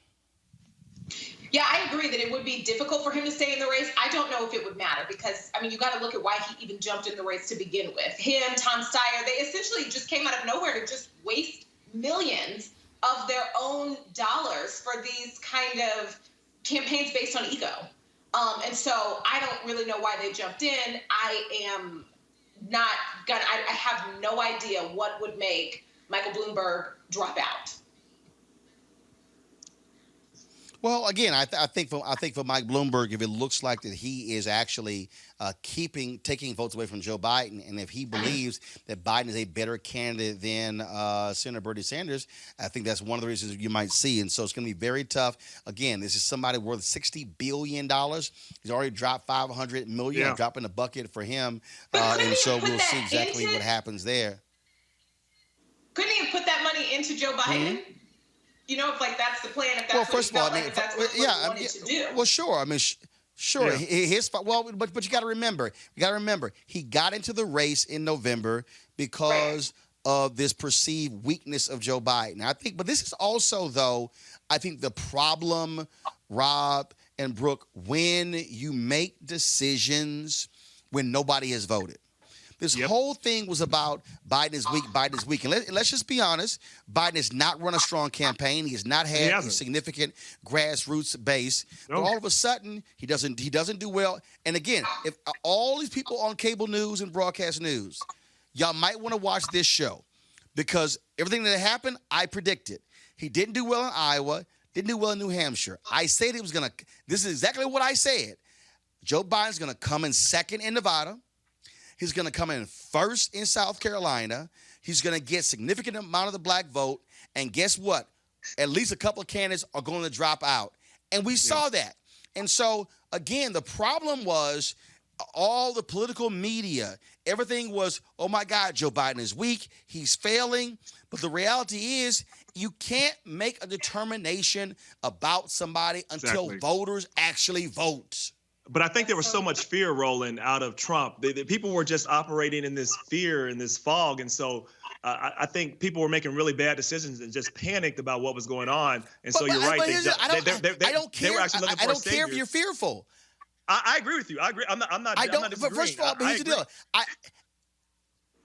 Yeah, I agree that it would be difficult for him to stay in the race. I don't know if it would matter because, you got to look at why he even jumped in the race to begin with. Him, Tom Steyer, they essentially just came out of nowhere to just waste millions of their own dollars for these kind of campaigns based on ego. And so I don't really know why they jumped in. I have no idea what would make Michael Bloomberg drop out. Well, again, I think for Mike Bloomberg, if it looks like that he is actually taking votes away from Joe Biden, and if he believes that Biden is a better candidate than Senator Bernie Sanders, I think that's one of the reasons you might see. And so it's going to be very tough. Again, this is somebody worth $60 billion. He's already dropped $500 million, dropping the bucket for him. And so we'll see exactly what happens there. Couldn't he have put that money into Joe Biden? Mm-hmm. If that's the plan, if that's first of all, that's what he wanted to do. Well, sure. Sure. Yeah. But you got to remember, he got into the race in November because of this perceived weakness of Joe Biden. But this is also, though, I think the problem, Rob and Brooke, when you make decisions when nobody has voted. This whole thing was about Biden is weak. And let's just be honest. Biden has not run a strong campaign. He has not had a significant grassroots base. No. But all of a sudden, he doesn't do well. And again, if all these people on cable news and broadcast news, y'all might want to watch this show because everything that happened, I predicted. He didn't do well in Iowa, didn't do well in New Hampshire. I said he was going to – this is exactly what I said. Joe Biden's going to come in second in Nevada. He's going to come in first in South Carolina. He's going to get a significant amount of the black vote. And guess what? At least a couple of candidates are going to drop out. And we saw that. And so, again, the problem was all the political media, everything was, oh, my God, Joe Biden is weak. He's failing. But the reality is you can't make a determination about somebody until voters actually vote. But I think there was so much fear, Roland, out of Trump. The people were just operating in this fear and this fog. And so I think people were making really bad decisions and just panicked about what was going on. And so you're right. I don't care. They were actually looking for a savior. Care if you're fearful. I agree with you. I agree. I'm not First of all, but here's the deal.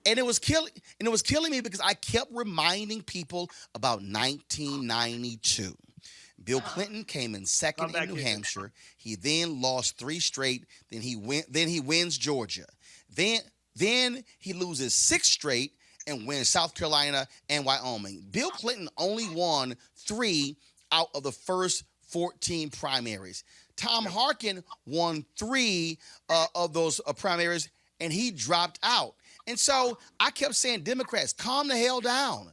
And it was killing me because I kept reminding people about 1992. Bill Clinton came in second in New Hampshire. He then lost 3 straight. Then he wins Georgia. Then he loses 6 straight and wins South Carolina and Wyoming. Bill Clinton only won 3 out of the first 14 primaries. Tom Harkin won 3 of those primaries, and he dropped out. And so I kept saying, Democrats, calm the hell down.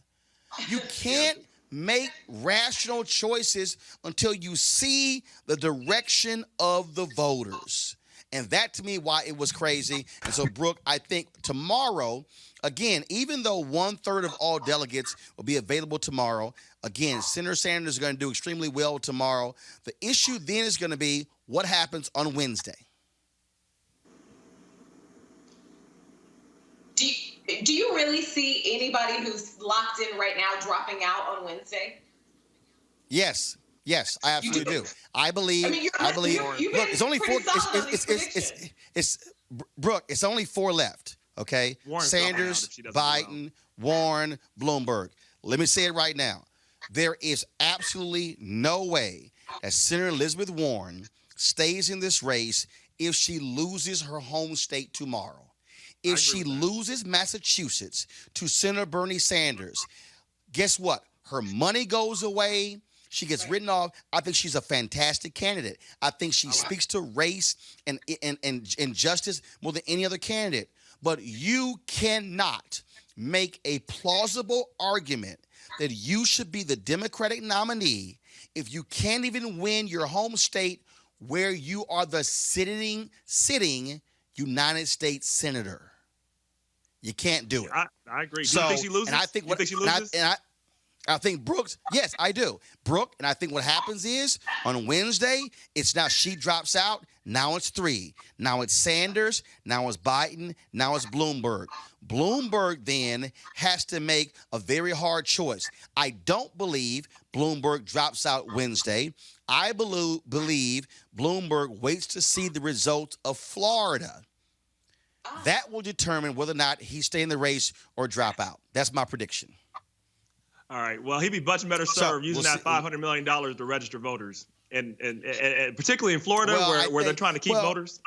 You can't make rational choices until you see the direction of the voters. And that, to me, why it was crazy. And so, Brooke, I think tomorrow, again, even though 1/3 of all delegates will be available tomorrow, again, Senator Sanders is going to do extremely well tomorrow. The issue then is going to be what happens on Wednesday. Do you really see anybody who's locked in right now dropping out on Wednesday? Yes, I absolutely do. I believe. Look, it's only 4. Brooke. It's only 4 left. Okay, Warren's Sanders, Biden, Warren, Bloomberg. Let me say it right now. There is absolutely no way that Senator Elizabeth Warren stays in this race if she loses her home state tomorrow. If she loses Massachusetts to Senator Bernie Sanders, guess what? Her money goes away. She gets written off. I think she's a fantastic candidate. I think she speaks to race and justice more than any other candidate. But you cannot make a plausible argument that you should be the Democratic nominee if you can't even win your home state where you are the sitting United States Senator. You can't do it. I agree. So, do you think she loses? And I think you think she loses? I think Brooks, yes, I do. Brooke, and I think what happens is on Wednesday, it's now she drops out. Now it's 3. Now it's Sanders. Now it's Biden. Now it's Bloomberg. Bloomberg then has to make a very hard choice. I don't believe Bloomberg drops out Wednesday. I believe Bloomberg waits to see the results of Florida. That will determine whether or not he stay in the race or drop out. That's my prediction. All right. Well, he'd be much better served using that $500 million to register voters, and particularly in Florida where they're trying to keep voters.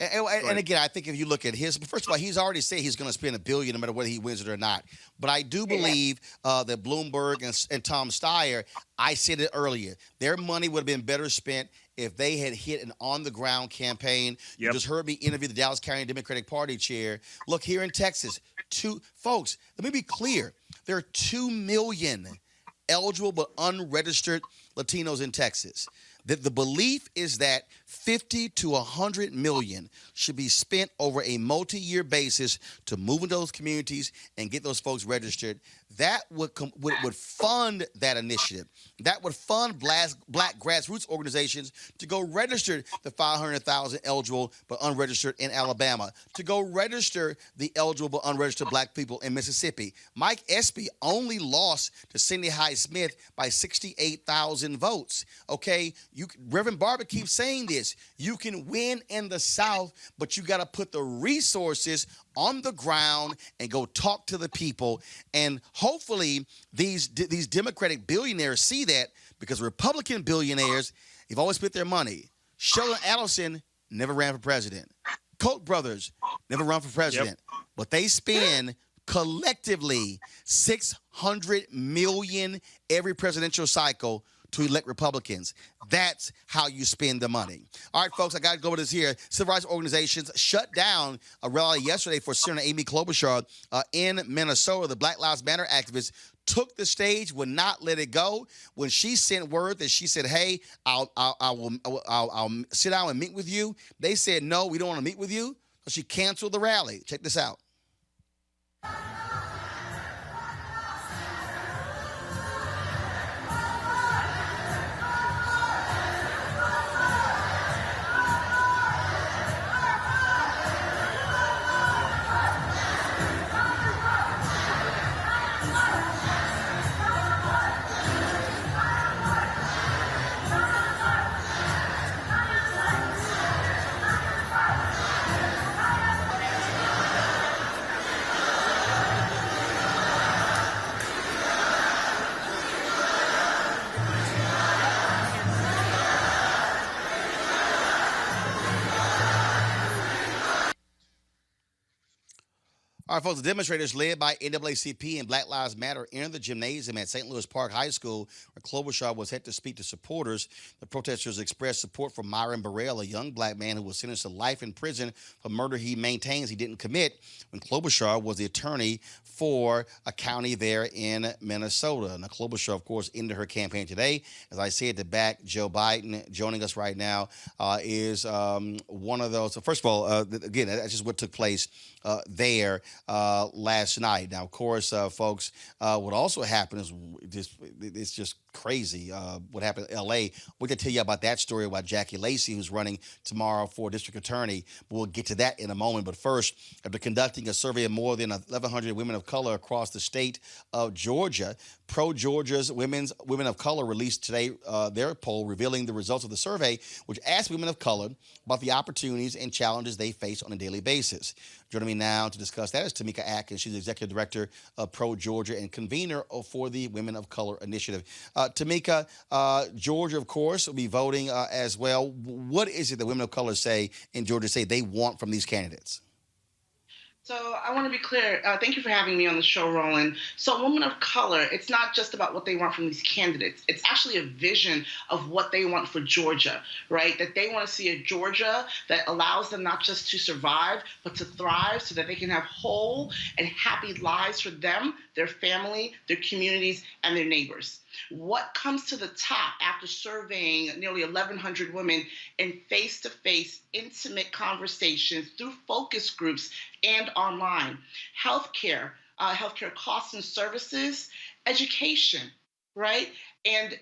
And again, I think if you look at his, first of all, he's already said he's going to spend $1 billion no matter whether he wins it or not. But I do believe that Bloomberg and Tom Steyer, I said it earlier, their money would have been better spent if they had hit an on-the-ground campaign. Yep. You just heard me interview the Dallas County Democratic Party chair. Look, here in Texas, folks, let me be clear. There are 2 million eligible but unregistered Latinos in Texas. The belief is that 50 to 100 million should be spent over a multi-year basis to move into those communities and get those folks registered. That would fund that initiative. That would fund black grassroots organizations to go register the 500,000 eligible but unregistered in Alabama, to go register the eligible but unregistered black people in Mississippi. Mike Espy only lost to Cindy Hyde-Smith by 68,000 votes. Okay, Reverend Barber keeps saying this. You can win in the South, but you got to put the resources on the ground and go talk to the people. And hopefully these Democratic billionaires see that, because Republican billionaires, they've always spent their money. Sheldon Adelson never ran for president. Koch brothers never run for president. Yep. But they spend collectively $600 million every presidential cycle to elect Republicans. That's how you spend the money. All right, folks, I got to go with this here. Civil rights organizations shut down a rally yesterday for Senator Amy Klobuchar in Minnesota. The Black Lives Matter activists took the stage, would not let it go. When she sent word that she said, "Hey, I'll sit down and meet with you," they said, "No, we don't want to meet with you." So she canceled the rally. Check this out. All right, folks, the demonstrators led by NAACP and Black Lives Matter entered the gymnasium at St. Louis Park High School, where Klobuchar was set to speak to supporters. The protesters expressed support for Myron Burrell, a young black man who was sentenced to life in prison for murder he maintains he didn't commit when Klobuchar was the attorney for a county there in Minnesota. Now, Klobuchar, of course, ended her campaign today. As I said, to back Joe Biden. Joining us right now is one of those. So first of all, again, that's just what took place there last night. Now, of course, folks, what also happened is it's just crazy what happened in L.A. We're going to tell you about that story about Jackie Lacey, who's running tomorrow for district attorney. But we'll get to that in a moment. But first, after conducting a survey of more than 1,100 women of color across the state of Georgia, Pro-Georgia's Women of Color released today their poll revealing the results of the survey, which asked women of color about the opportunities and challenges they face on a daily basis. Joining me now to discuss that is Tamika Atkins. She's the executive director of Pro-Georgia and convener for the Women of Color Initiative. Tamika, Georgia, of course, will be voting as well. What is it that women of color in Georgia say they want from these candidates? So I want to be clear. Thank you for having me on the show, Roland. So women of color, it's not just about what they want from these candidates. It's actually a vision of what they want for Georgia, right? That they want to see a Georgia that allows them not just to survive, but to thrive so that they can have whole and happy lives for them, their family, their communities, and their neighbors. What comes to the top after surveying nearly 1,100 women in face-to-face, intimate conversations through focus groups and online? Healthcare, healthcare costs and services, education, right? And,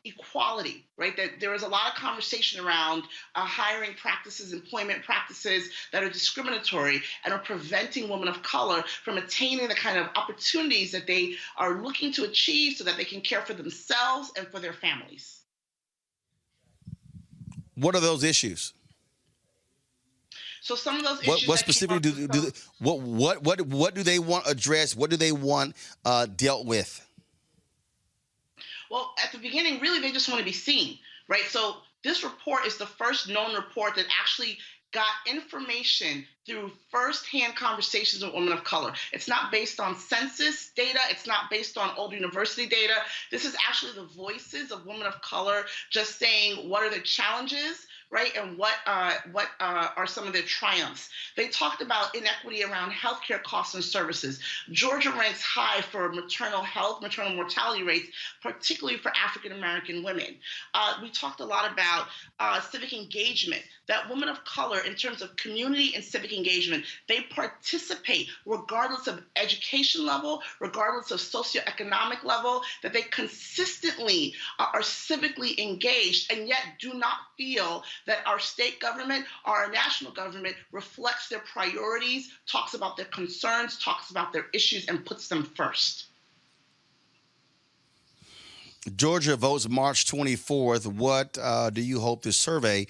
equality, right? That there is a lot of conversation around hiring practices, employment practices that are discriminatory and are preventing women of color from attaining the kind of opportunities that they are looking to achieve so that they can care for themselves and for their families. What are those issues? So some of those issues. What specifically what do they want addressed? What do they want dealt with? Well, at the beginning, really, they just want to be seen, right? So this report is the first known report that actually got information through firsthand conversations with women of color. It's not based on census data. It's not based on old university data. This is actually the voices of women of color just saying what are the challenges, right? And what are some of their triumphs. They talked about inequity around healthcare costs and services. Georgia ranks high for maternal mortality rates, particularly for African-American women. We talked a lot about civic engagement, that women of color, in terms of community and civic engagement, they participate regardless of education level, regardless of socioeconomic level, that they consistently are civically engaged and yet do not feel that our state government or our national government reflects their priorities, talks about their concerns, talks about their issues, and puts them first. Georgia votes March 24th. What do you hope this survey,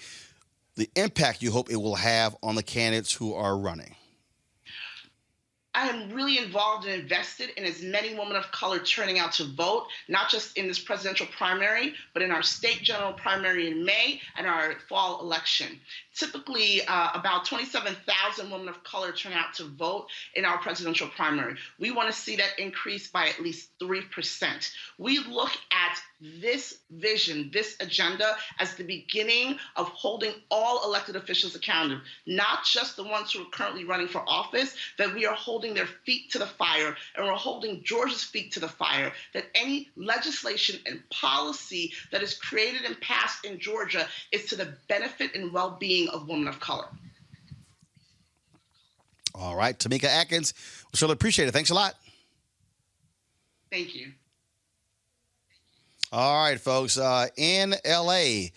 the impact you hope it will have on the candidates who are running? I am really involved and invested in as many women of color turning out to vote, not just in this presidential primary, but in our state general primary in May and our fall election. Typically, about 27,000 women of color turn out to vote in our presidential primary. We want to see that increase by at least 3%. We look at this vision, this agenda, as the beginning of holding all elected officials accountable, not just the ones who are currently running for office, that we are holding their feet to the fire, and we're holding Georgia's feet to the fire, that any legislation and policy that is created and passed in Georgia is to the benefit and well-being of women of color. All right, Tamika Atkins, we surely appreciate it. Thanks a lot. Thank you. All right, folks, in L.A.,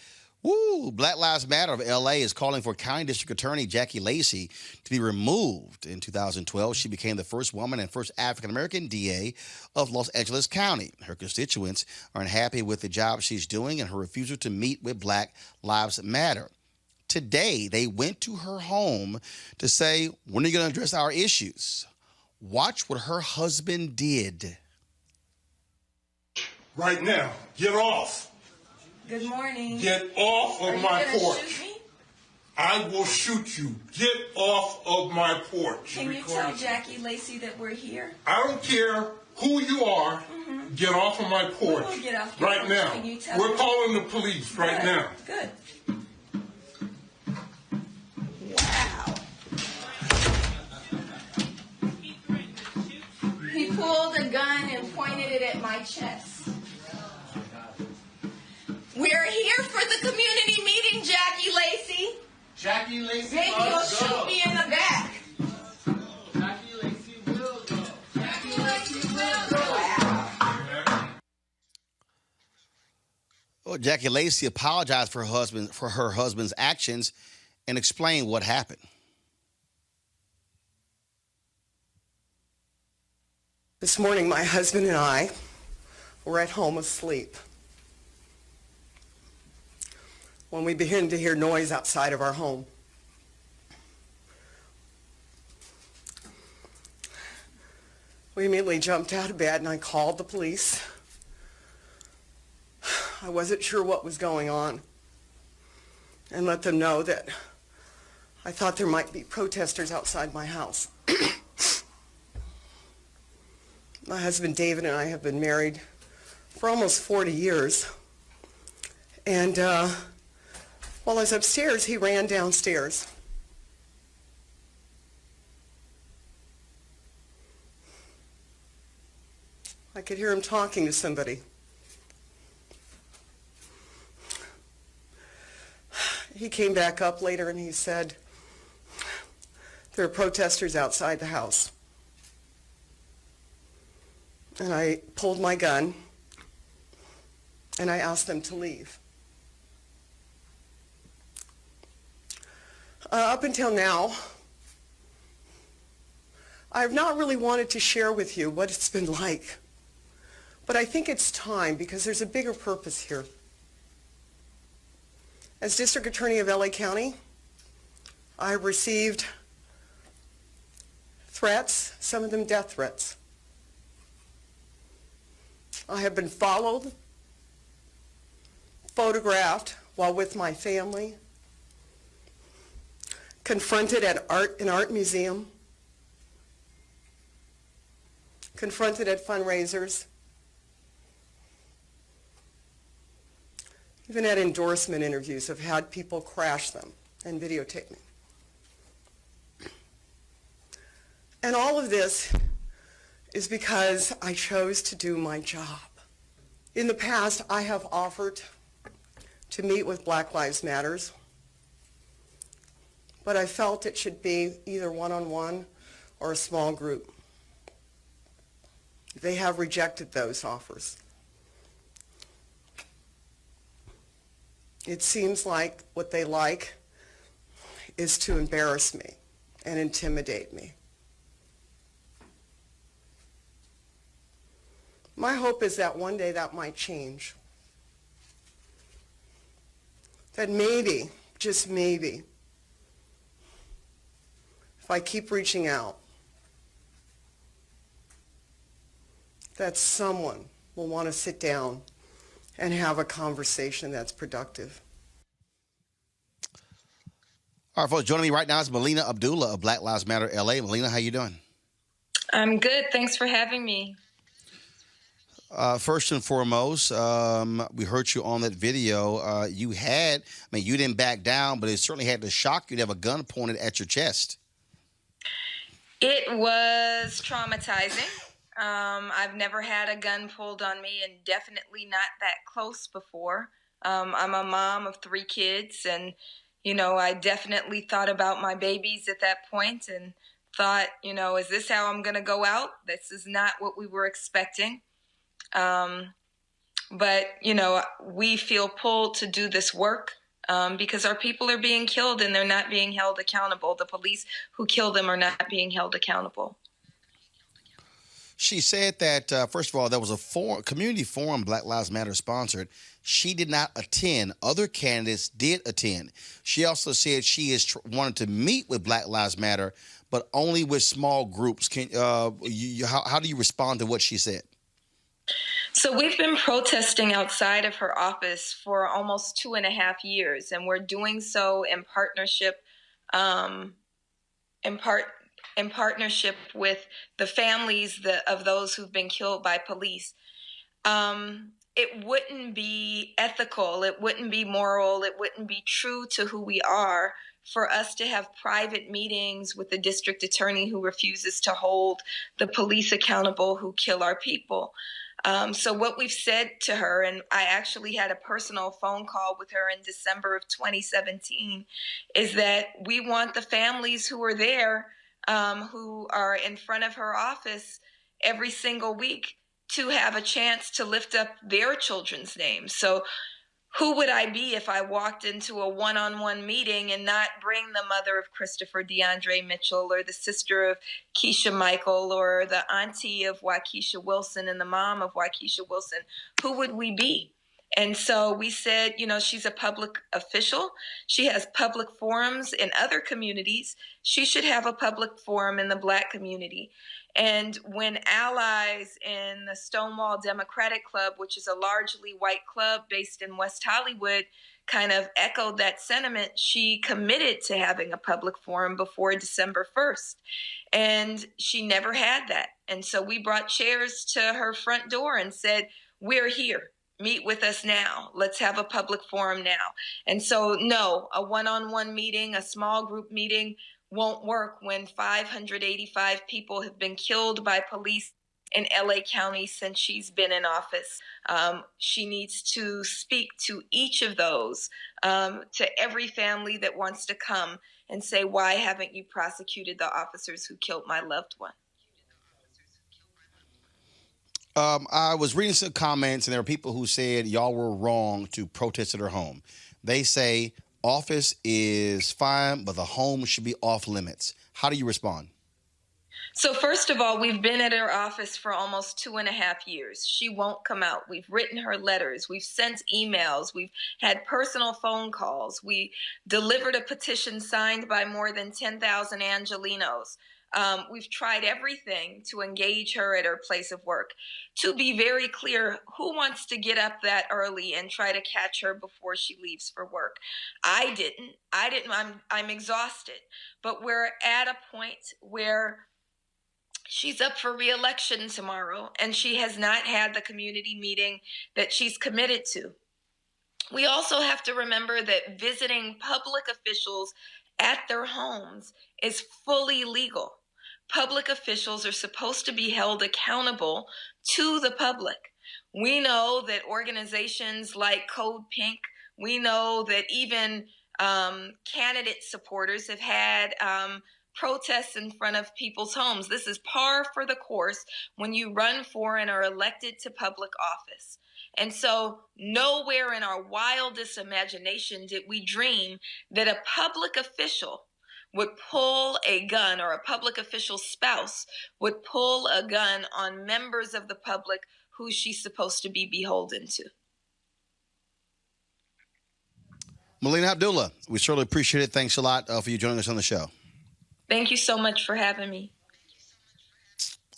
Black Lives Matter of L.A. is calling for County District Attorney Jackie Lacey to be removed. In 2012, she became the first woman and first African-American DA of Los Angeles County. Her constituents are unhappy with the job she's doing and her refusal to meet with Black Lives Matter. Today, they went to her home to say, when are you going to address our issues? Watch what her husband did. Right now, get off. Good morning. Get off of my porch. I will shoot you. Get off of my porch. Can you tell Jackie Lacey that we're here? I don't care who you are. Get off of my porch We will get off your right porch. now. Can you tell We're her? calling the police right Good. now. Good. Wow. He pulled a gun and pointed it at my chest. We're here for the community meeting, Jackie Lacey. Jackie Lacey Then you'll must shoot go. me in the back. Jackie Lacey will go. Jackie Lacey will go. Wow. Well, Jackie Lacey apologized for her husband's actions and explained what happened. This morning, my husband and I were at home asleep when we began to hear noise outside of our home. We immediately jumped out of bed and I called the police. I wasn't sure what was going on and let them know that I thought there might be protesters outside my house. My husband David and I have been married for almost 40 years. And while I was upstairs, he ran downstairs. I could hear him talking to somebody. He came back up later and he said, there are protesters outside the house. And I pulled my gun and I asked them to leave. Up until now, I've not really wanted to share with you what it's been like. But I think it's time because there's a bigger purpose here. As District Attorney of LA County, I received threats, some of them death threats. I have been followed, photographed while with my family, confronted at an art museum, confronted at fundraisers, even at endorsement interviews. I've had people crash them and videotape me. And all of this is because I chose to do my job. In the past, I have offered to meet with Black Lives Matters, but I felt it should be either one-on-one or a small group. They have rejected those offers. It seems like what they like is to embarrass me and intimidate me. My hope is that one day that might change. That maybe, just maybe, if I keep reaching out, that someone will want to sit down and have a conversation that's productive. All right, folks, joining me right now is Melina Abdullah of Black Lives Matter LA. Melina, how you doing? I'm good. Thanks for having me. First and foremost, we heard you on that video. You didn't back down, but it certainly had to shock you to have a gun pointed at your chest. It was traumatizing. I've never had a gun pulled on me, and definitely not that close before. I'm a mom of 3 kids, and, I definitely thought about my babies at that point and thought, is this how I'm going to go out? This is not what we were expecting. But, we feel pulled to do this work because our people are being killed and they're not being held accountable. The police who kill them are not being held accountable. She said that, first of all, there was a community forum Black Lives Matter sponsored. She did not attend. Other candidates did attend. She also said she wanted to meet with Black Lives Matter, but only with small groups. How do you respond to what she said? So we've been protesting outside of her office for almost 2.5 years, and we're doing so in partnership, in partnership with the families of those who've been killed by police. It wouldn't be ethical, it wouldn't be moral, it wouldn't be true to who we are for us to have private meetings with the district attorney who refuses to hold the police accountable who kill our people. So what we've said to her, and I actually had a personal phone call with her in December of 2017, is that we want the families who are there, who are in front of her office every single week, to have a chance to lift up their children's names. So who would I be if I walked into a one-on-one meeting and not bring the mother of Christopher DeAndre Mitchell, or the sister of Keisha Michael, or the auntie of Waukesha Wilson and the mom of Waukesha Wilson? Who would we be? And so we said, she's a public official. She has public forums in other communities. She should have a public forum in the Black community. And when allies in the Stonewall Democratic Club, which is a largely white club based in West Hollywood, kind of echoed that sentiment, she committed to having a public forum before December 1st. And she never had that. And so we brought chairs to her front door and said, we're here. Meet with us now. Let's have a public forum now. And so, no, a one-on-one meeting, a small group meeting won't work when 585 people have been killed by police in LA County since she's been in office. She needs to speak to each of those, to every family that wants to come and say, why haven't you prosecuted the officers who killed my loved one? I was reading some comments, and there were people who said y'all were wrong to protest at her home. They say office is fine, but the home should be off limits. How do you respond? So first of all, we've been at her office for almost 2.5 years. She won't come out. We've written her letters. We've sent emails. We've had personal phone calls. We delivered a petition signed by more than 10,000 Angelinos. We've tried everything to engage her at her place of work. To be very clear, who wants to get up that early and try to catch her before she leaves for work? I didn't. I'm exhausted. But we're at a point where she's up for re-election tomorrow, and she has not had the community meeting that she's committed to. We also have to remember that visiting public officials at their homes is fully legal. Public officials are supposed to be held accountable to the public. We know that organizations like Code Pink, we know that even candidate supporters have had protests in front of people's homes. This is par for the course when you run for and are elected to public office. And so nowhere in our wildest imagination did we dream that a public official would pull a gun, or a public official's spouse would pull a gun on members of the public who she's supposed to be beholden to. Melina Abdullah, we certainly appreciate it. Thanks a lot for you joining us on the show. Thank you so much for having me.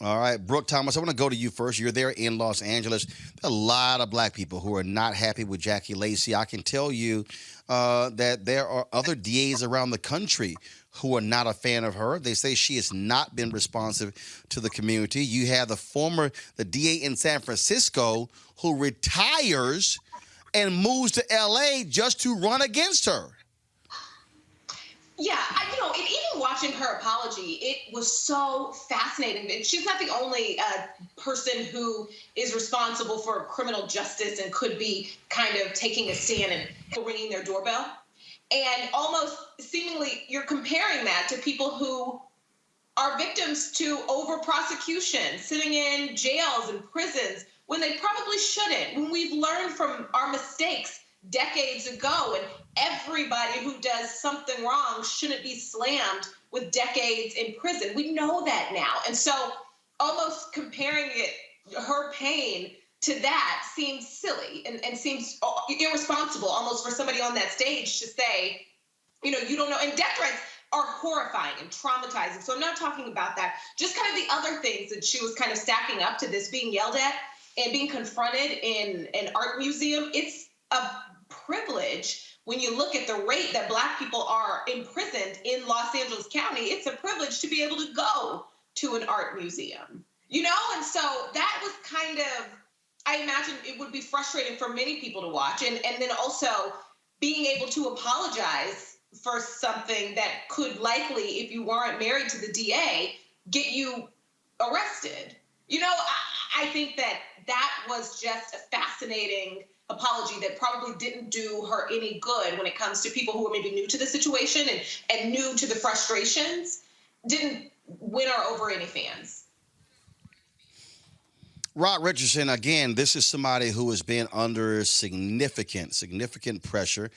All right, Brooke Thomas, I want to go to you first. You're there in Los Angeles. There are a lot of Black people who are not happy with Jackie Lacey. I can tell you that there are other DAs around the country who are not a fan of her. They say she has not been responsive to the community. You have the DA in San Francisco who retires and moves to L.A. just to run against her. Yeah, and even watching her apology, it was so fascinating. She's not the only person who is responsible for criminal justice and could be kind of taking a stand and ringing their doorbell. And almost seemingly you're comparing that to people who are victims to over-prosecution, sitting in jails and prisons when they probably shouldn't, when we've learned from our mistakes decades ago, and everybody who does something wrong shouldn't be slammed with decades in prison. We know that now. And so almost comparing her pain to that seems silly and seems irresponsible almost for somebody on that stage to say, you don't know. And death threats are horrifying and traumatizing. So I'm not talking about that. Just kind of the other things that she was kind of stacking up to this being yelled at. and being confronted in an art museum, it's a privilege. When you look at the rate that Black people are imprisoned in Los Angeles County, it's a privilege to be able to go to an art museum, you know? And so that was kind of, I imagine it would be frustrating for many people to watch. And then also being able to apologize for something that could likely, if you weren't married to the DA, get you arrested. You know, I think that was just a fascinating apology that probably didn't do her any good when it comes to people who are maybe new to the situation and new to the frustrations. Didn't win her over any fans. Rod Richardson, again, this is somebody who has been under significant pressure.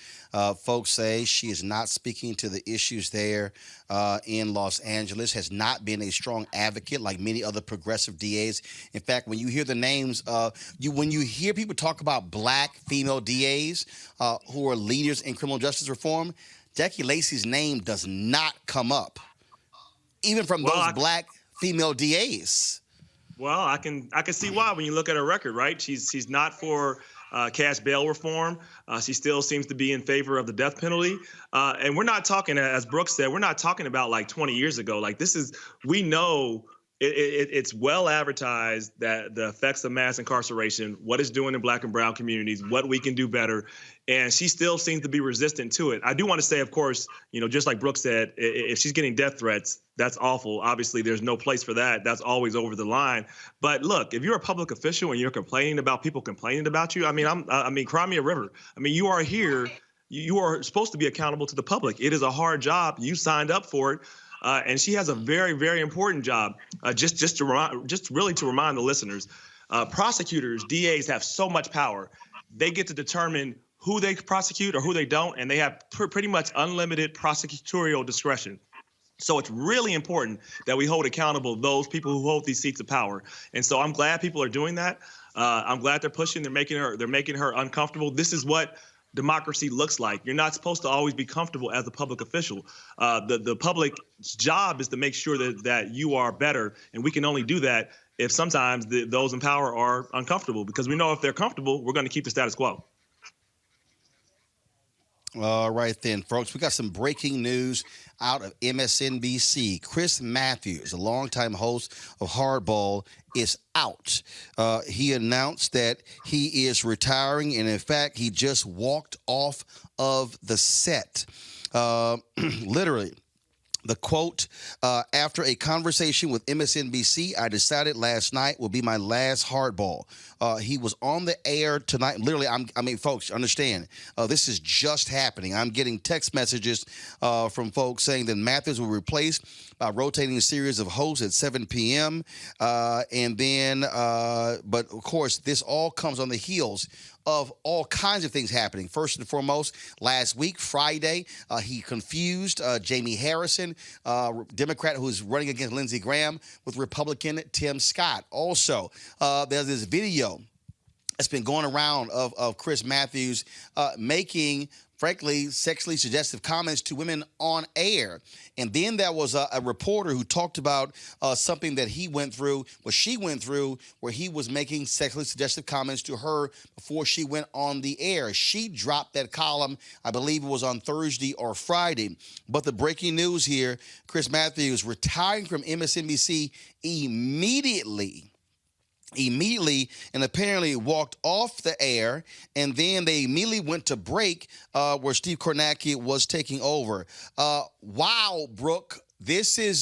Folks say she is not speaking to the issues there in Los Angeles, has not been a strong advocate like many other progressive DAs. In fact, when you hear the names, when you hear people talk about Black female DAs who are leaders in criminal justice reform, Jackie Lacey's name does not come up, even from those Black female DAs. Well, I can see why when you look at her record, right? She's not for cash bail reform. She still seems to be in favor of the death penalty. And we're not talking, as Brooks said, we're not talking about like 20 years ago. Like we know it's well advertised that the effects of mass incarceration, what it's doing in Black and brown communities, what we can do better. And she still seems to be resistant to it. I do want to say, of course, just like Brooks said, if she's getting death threats, that's awful. Obviously, there's no place for that. That's always over the line. But look, if you're a public official and you're complaining about people complaining about you, I mean, cry me a river. I mean, you are here. You are supposed to be accountable to the public. It is a hard job. You signed up for it. And she has a very, very important job. Just really to remind the listeners, prosecutors, DAs have so much power. They get to determine who they prosecute or who they don't, and they have pretty much unlimited prosecutorial discretion. So it's really important that we hold accountable those people who hold these seats of power. And so I'm glad people are doing that. I'm glad they're pushing. They're making her uncomfortable. This is what democracy looks like. You're not supposed to always be comfortable as a public official. The public's job is to make sure that you are better, and we can only do that if sometimes those in power are uncomfortable, because we know if they're comfortable, we're going to keep the status quo. All right then, folks, we got some breaking news out of MSNBC. Chris Matthews, a longtime host of Hardball, is out. He announced that he is retiring, and in fact, he just walked off of the set. Literally. The quote, after a conversation with MSNBC, I decided last night will be my last Hardball. He was on the air tonight. Literally, folks, understand, this is just happening. I'm getting text messages from folks saying that Matthews will replace by rotating a series of hosts at 7 p.m. And then, but of course, this all comes on the heels of all kinds of things happening. First and foremost, last week, Friday, he confused Jamie Harrison, Democrat who's running against Lindsey Graham, with Republican Tim Scott. Also, there's this video that's been going around of Chris Matthews making, frankly, sexually suggestive comments to women on air. And then there was a reporter who talked about something that he went through, what she went through, where he was making sexually suggestive comments to her before she went on the air. She dropped that column, I believe it was on Thursday or Friday. But the breaking news here, Chris Matthews retiring from MSNBC immediately, and apparently walked off the air, and then they immediately went to break where Steve Kornacki was taking over. Wow, Brooke, this is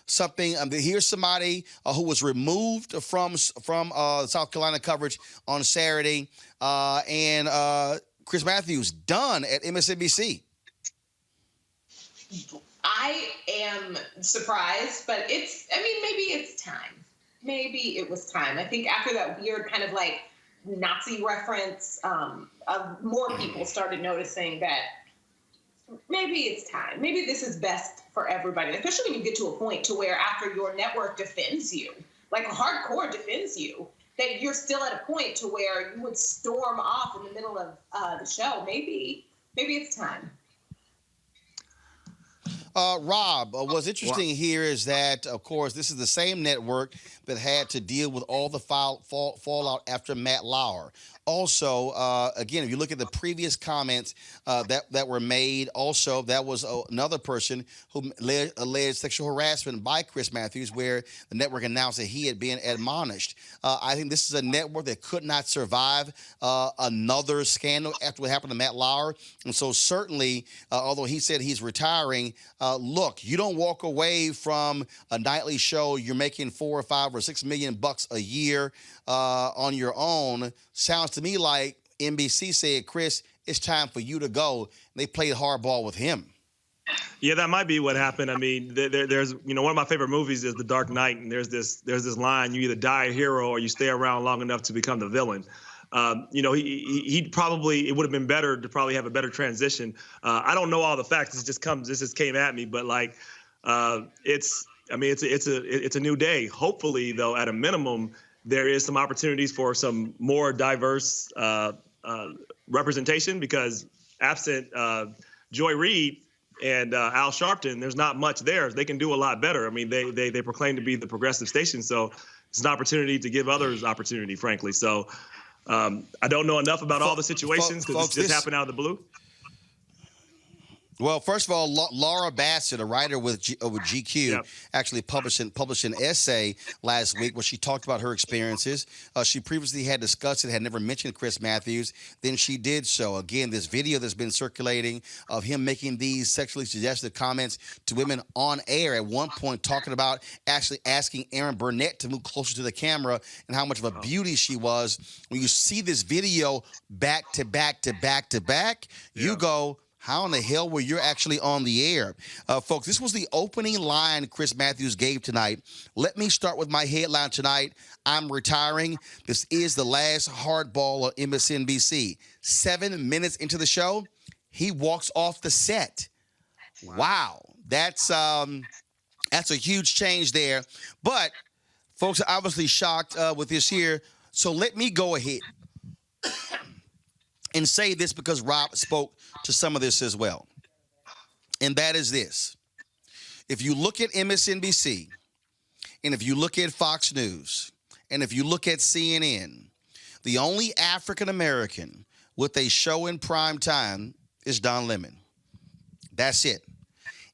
something. Here's somebody who was removed from South Carolina coverage on Saturday, and Chris Matthews done at MSNBC. I am surprised, but maybe it's time. Maybe it was time. I think after that weird kind of like Nazi reference, more people started noticing that maybe it's time. Maybe this is best for everybody, especially when you get to a point to where after your network defends you, like hardcore defends you, that you're still at a point to where you would storm off in the middle of the show. Maybe it's time. Rob, what's interesting here is that, of course, this is the same network that had to deal with all the fallout after Matt Lauer. Also, again, if you look at the previous comments that were made, also that was another person who alleged sexual harassment by Chris Matthews, where the network announced that he had been admonished. I think this is a network that could not survive another scandal after what happened to Matt Lauer. And so certainly, although he said he's retiring, look, you don't walk away from a nightly show. You're making $4 or $5 or $6 million a year on your own. Sounds to me like NBC said, Chris, it's time for you to go. They played hardball with him. Yeah, that might be what happened. I mean, there's one of my favorite movies is The Dark Knight, and there's this line: you either die a hero or you stay around long enough to become the villain. He probably, it would have been better to probably have a better transition. I don't know all the facts. This just came at me, but like, it's a new day. Hopefully, though, at a minimum, there is some opportunities for some more diverse representation, because absent Joy Reid and Al Sharpton, there's not much there. They can do a lot better. I mean, they proclaim to be the progressive station, so it's an opportunity to give others opportunity, frankly. So I don't know enough about all the situations because this happened out of the blue. Well, first of all, Laura Bassett, a writer with GQ, actually published an essay last week where she talked about her experiences. She previously had discussed it, had never mentioned Chris Matthews. Then she did so. Again, this video that's been circulating of him making these sexually suggestive comments to women on air, at one point talking about actually asking Aaron Burnett to move closer to the camera and how much of a beauty she was. When you see this video back to back to back to back, you go, how in the hell were you actually on the air? Folks, this was the opening line Chris Matthews gave tonight. Let me start with my headline tonight. I'm retiring. This is the last hardball on MSNBC. 7 minutes into the show, he walks off the set. Wow. That's a huge change there. But folks are obviously shocked with this here. So let me go ahead and say this, because Rob spoke to some of this as well. And that is this. If you look at MSNBC, and if you look at Fox News, and if you look at CNN, the only African-American with a show in prime time is Don Lemon. That's it.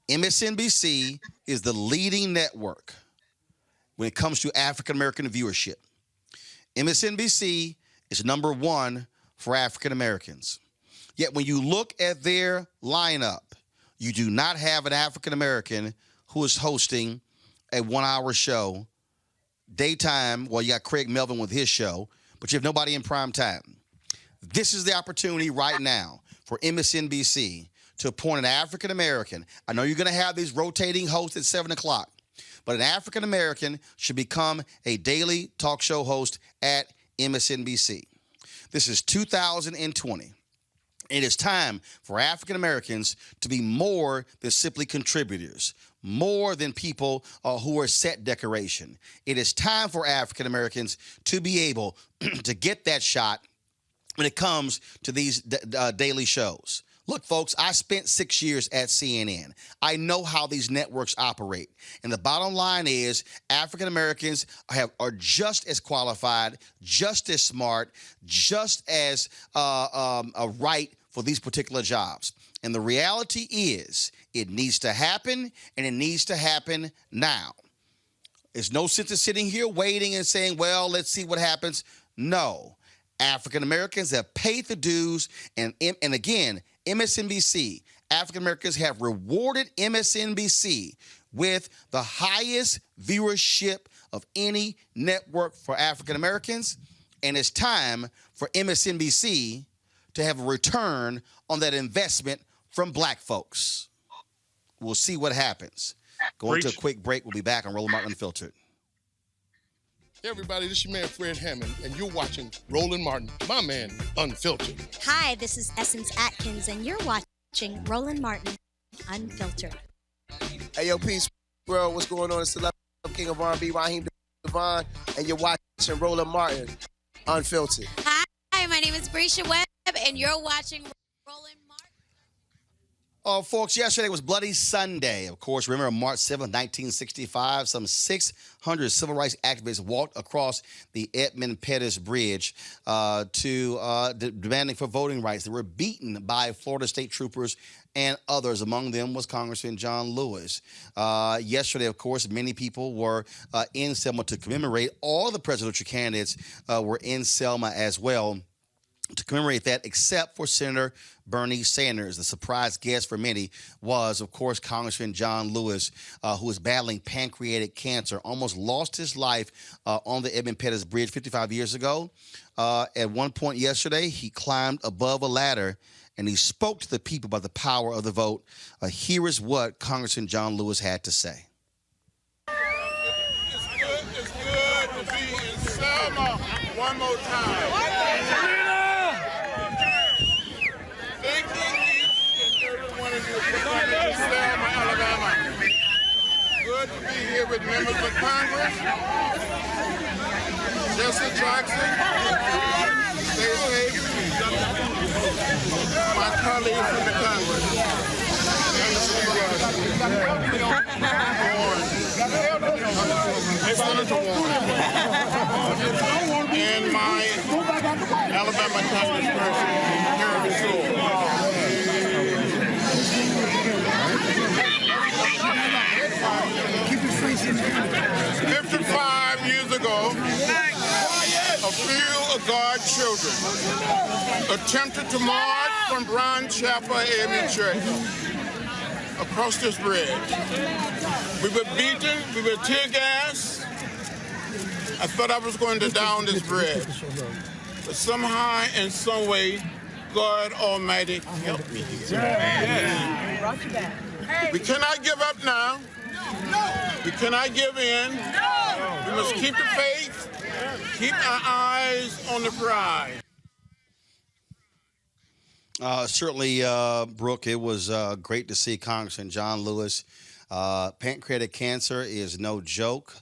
MSNBC is the leading network when it comes to African-American viewership. MSNBC is number one for African Americans. Yet when you look at their lineup, you do not have an African American who is hosting a 1 hour show, daytime. Well, you got Craig Melvin with his show, but you have nobody in prime time. This is the opportunity right now for MSNBC to appoint an African American. I know you're going to have these rotating hosts at 7 o'clock, but an African American should become a daily talk show host at MSNBC. This is 2020. It is time for African Americans to be more than simply contributors, more than people who are set decoration. It is time for African Americans to be able to get that shot when it comes to these daily shows. Look, folks, I spent 6 years at CNN. I know how these networks operate. And the bottom line is African Americans are just as qualified, just as smart, just as right for these particular jobs. And the reality is it needs to happen, and it needs to happen now. There's no sense in sitting here waiting and saying, well, let's see what happens. No. African Americans have paid the dues, and again, MSNBC, African Americans have rewarded MSNBC with the highest viewership of any network for African Americans, and it's time for MSNBC to have a return on that investment from black folks. We'll see what happens. Going to a quick break. We'll be back on Roland Martin Unfiltered. Hey everybody, this is your man Fred Hammond, and you're watching Roland Martin, my man, Unfiltered. Hi, this is Essence Atkins, and you're watching Roland Martin, Unfiltered. Hey, yo, Peace World, what's going on? It's the King of R&B, Raheem Devon, and you're watching Roland Martin, Unfiltered. Hi, my name is Brescia Webb, and you're watching Roland Martin. Folks, yesterday was Bloody Sunday. Of course, remember March 7th, 1965, some 600 civil rights activists walked across the Edmund Pettus Bridge demanding for voting rights. They were beaten by Florida state troopers and others. Among them was Congressman John Lewis. Yesterday, of course, many people were in Selma to commemorate. All the presidential candidates were in Selma as well to commemorate that, except for Senator Bernie Sanders. The surprise guest for many was, of course, Congressman John Lewis, who is battling pancreatic cancer, almost lost his life on the Edmund Pettus Bridge 55 years ago. At one point yesterday, he climbed above a ladder and he spoke to the people about the power of the vote. Here is what Congressman John Lewis had to say. It's good to be in Selma one more time. Thank you, each and every one of you for coming to Selma, Alabama. Good to be here with members of Congress. Jesse Jackson, stay safe. My colleagues in the Congress. Senator Warren. And my Alabama Congressperson, Harry Sewell. 55 years ago, a few of God's children attempted to march from Brown Chapel AME Church across this bridge. We were beaten, we were tear gassed. I thought I was going to down this bridge. But somehow, in some way, God Almighty helped me here. We cannot give up now. We cannot give in. We must keep the faith, keep our eyes on the prize. Certainly, Brooke, it was great to see Congressman John Lewis. Pancreatic cancer is no joke.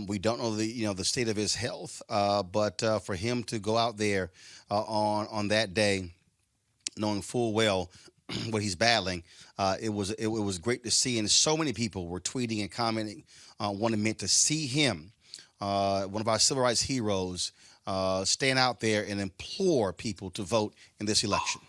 We don't know the state of his health, but for him to go out there on that day, knowing full well what he's battling, it was great to see, and so many people were tweeting and commenting on what it meant to see him, one of our civil rights heroes, stand out there and implore people to vote in this election.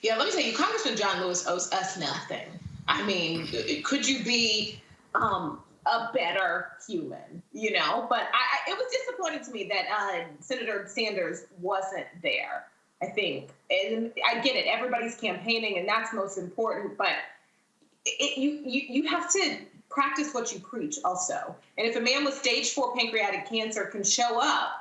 Yeah, let me tell you, Congressman John Lewis owes us nothing. I mean, could you be a better human, you know? But it was disappointing to me that Senator Sanders wasn't there, I think. And I get it, everybody's campaigning, and that's most important, but you have to practice what you preach also. And if a man with stage 4 pancreatic cancer can show up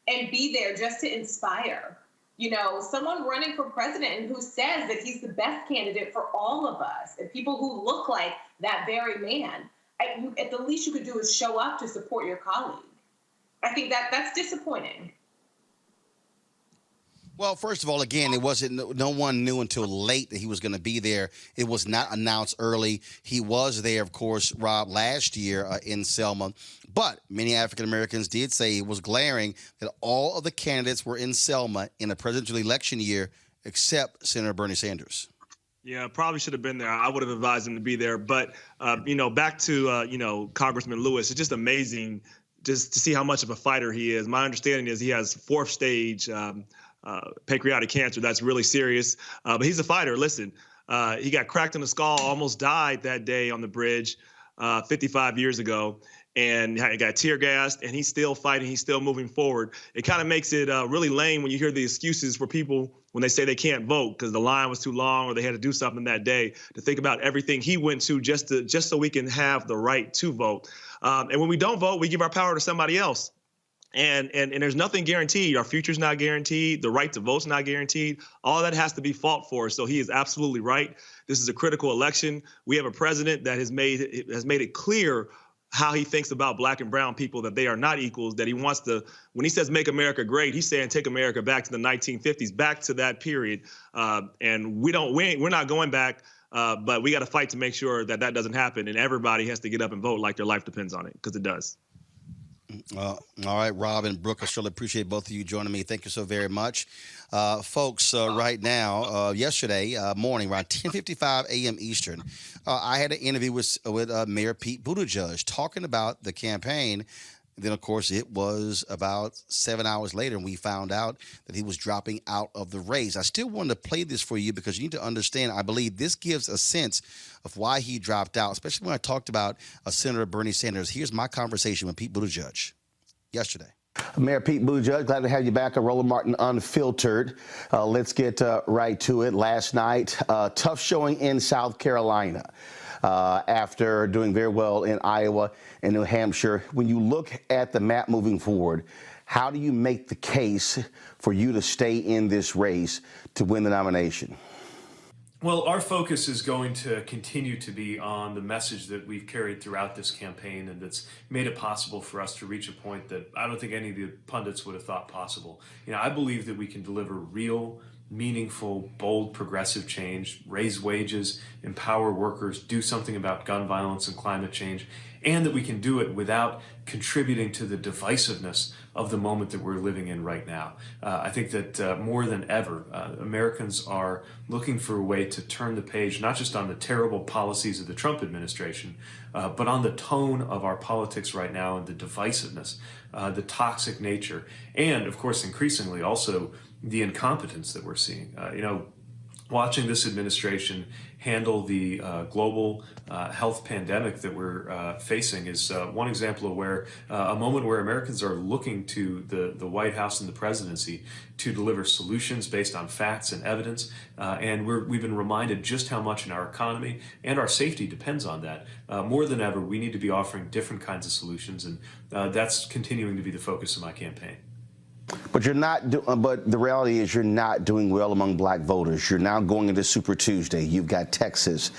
and be there just to inspire, you know, someone running for president and who says that he's the best candidate for all of us and people who look like that very man, at the least you could do is show up to support your colleague. I think that's disappointing. Well, first of all, again, it wasn't. No one knew until late that he was going to be there. It was not announced early. He was there, of course, Rob, last year in Selma. But many African Americans did say it was glaring that all of the candidates were in Selma in a presidential election year, except Senator Bernie Sanders. Yeah, probably should have been there. I would have advised him to be there. But back to Congressman Lewis. It's just amazing just to see how much of a fighter he is. My understanding is he has 4th stage. Pancreatic cancer. That's really serious. But he's a fighter. Listen, he got cracked in the skull, almost died that day on the bridge 55 years ago, and he got tear gassed, and he's still fighting. He's still moving forward. It kind of makes it really lame when you hear the excuses for people when they say they can't vote because the line was too long or they had to do something that day, to think about everything he went to just so we can have the right to vote. And when we don't vote, we give our power to somebody else. And there's nothing guaranteed. Our future's not guaranteed. The right to vote's not guaranteed. All that has to be fought for. So he is absolutely right. This is a critical election. We have a president that has made it clear how he thinks about black and brown people, that they are not equals, that he wants to, when he says make America great, he's saying take America back to the 1950s, back to that period. And we're not going back, but we got to fight to make sure that doesn't happen. And everybody has to get up and vote like their life depends on it, because it does. All right, Rob and Brooke, I surely appreciate both of you joining me. Thank you so very much. Folks, right now, yesterday morning, around 10:55 a.m. Eastern, I had an interview with Mayor Pete Buttigieg talking about the campaign. Then, of course, it was about 7 hours later, and we found out that he was dropping out of the race. I still wanted to play this for you because you need to understand, I believe this gives a sense of why he dropped out, especially when I talked about Senator Bernie Sanders. Here's my conversation with Pete Buttigieg yesterday. Mayor Pete Buttigieg, glad to have you back on Roland Martin Unfiltered. Let's get right to it. Last night, tough showing in South Carolina. After doing very well in Iowa and New Hampshire. When you look at the map moving forward, how do you make the case for you to stay in this race to win the nomination? Well, our focus is going to continue to be on the message that we've carried throughout this campaign and that's made it possible for us to reach a point that I don't think any of the pundits would have thought possible. I believe that we can deliver real, meaningful, bold, progressive change, raise wages, empower workers, do something about gun violence and climate change, and that we can do it without contributing to the divisiveness of the moment that we're living in right now. I think that more than ever, Americans are looking for a way to turn the page, not just on the terrible policies of the Trump administration, but on the tone of our politics right now and the divisiveness, the toxic nature, and of course, increasingly also the incompetence that we're seeing. Watching this administration handle the global health pandemic that we're facing is one example of where a moment where Americans are looking to the White House and the presidency to deliver solutions based on facts and evidence. And we've been reminded just how much in our economy and our safety depends on that. More than ever, we need to be offering different kinds of solutions, and that's continuing to be the focus of my campaign. But you're not. But the reality is, you're not doing well among black voters. You're now going into Super Tuesday. You've got Texas,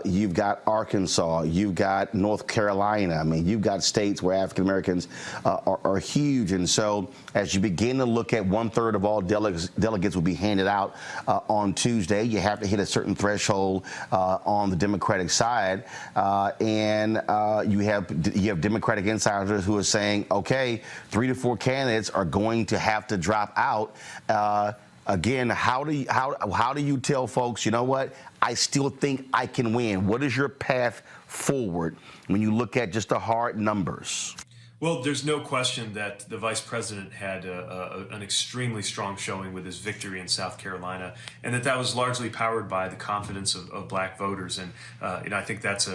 you've got Arkansas, you've got North Carolina. I mean, you've got states where African Americans are huge. And so, as you begin to look at 1/3 of all delegates will be handed out on Tuesday, you have to hit a certain threshold on the Democratic side, and you have Democratic insiders who are saying, okay, 3 to 4 candidates are going to have to drop out. Again, how do you tell folks, you know what, I still think I can win? What is your path forward when you look at just the hard numbers? Well, there's no question that the vice president had an extremely strong showing with his victory in South Carolina, and that was largely powered by the confidence of black voters. And I think that's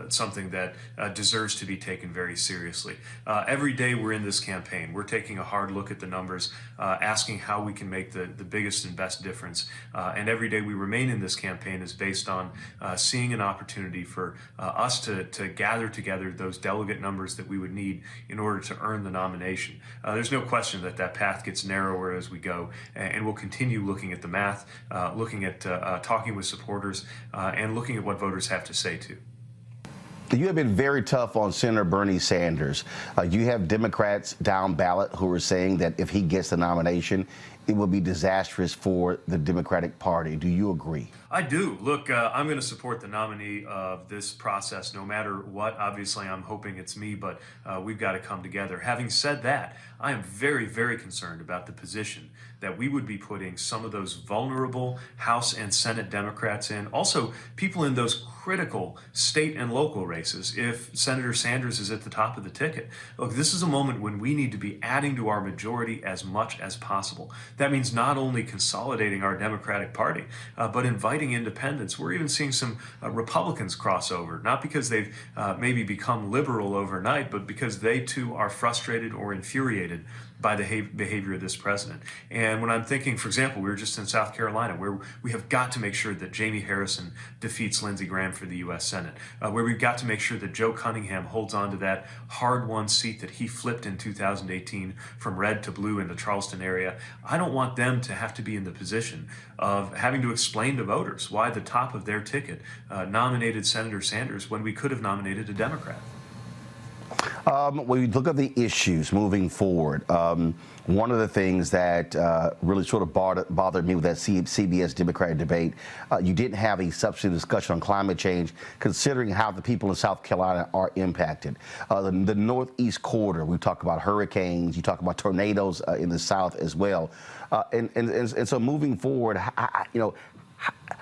something that deserves to be taken very seriously. Every day we're in this campaign, we're taking a hard look at the numbers, asking how we can make the biggest and best difference. And every day we remain in this campaign is based on seeing an opportunity for us to gather together those delegate numbers that we would need in order to earn the nomination. There's no question that path gets narrower as we go, and we'll continue looking at the math, looking at talking with supporters, and looking at what voters have to say too. You have been very tough on Senator Bernie Sanders. You have Democrats down ballot who are saying that if he gets the nomination, it will be disastrous for the Democratic Party. Do you agree? I do. Look, I'm going to support the nominee of this process no matter what. Obviously, I'm hoping it's me, but we've got to come together. Having said that, I am very, very concerned about the position that we would be putting some of those vulnerable House and Senate Democrats in, also people in those critical state and local races, if Senator Sanders is at the top of the ticket. Look, this is a moment when we need to be adding to our majority as much as possible. That means not only consolidating our Democratic Party, but inviting independents. We're even seeing some Republicans cross over, not because they've maybe become liberal overnight, but because they too are frustrated or infuriated by the behavior of this president. And when I'm thinking, for example, we were just in South Carolina, where we have got to make sure that Jamie Harrison defeats Lindsey Graham for the U.S. Senate, where we've got to make sure that Joe Cunningham holds on to that hard-won seat that he flipped in 2018 from red to blue in the Charleston area. I don't want them to have to be in the position of having to explain to voters why the top of their ticket nominated Senator Sanders when we could have nominated a Democrat. When you look at the issues moving forward, one of the things that really sort of bothered me with that CBS Democratic debate, you didn't have a substantive discussion on climate change, considering how the people in South Carolina are impacted. The Northeast corridor, we talk about hurricanes, you talk about tornadoes in the South as well. And so moving forward,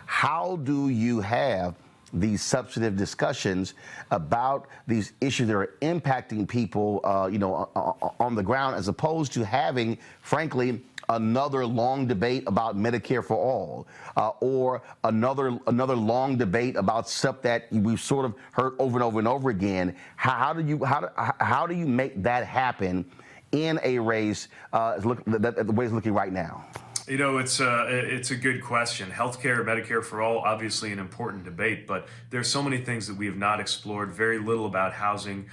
how do you have these substantive discussions about these issues that are impacting people, on the ground, as opposed to having, frankly, another long debate about Medicare for all, or another long debate about stuff that we've sort of heard over and over and over again? How do you make that happen in a race the way it's looking right now? It's a good question. Healthcare, Medicare for all, obviously an important debate, but there's so many things that we have not explored. Very little about housing,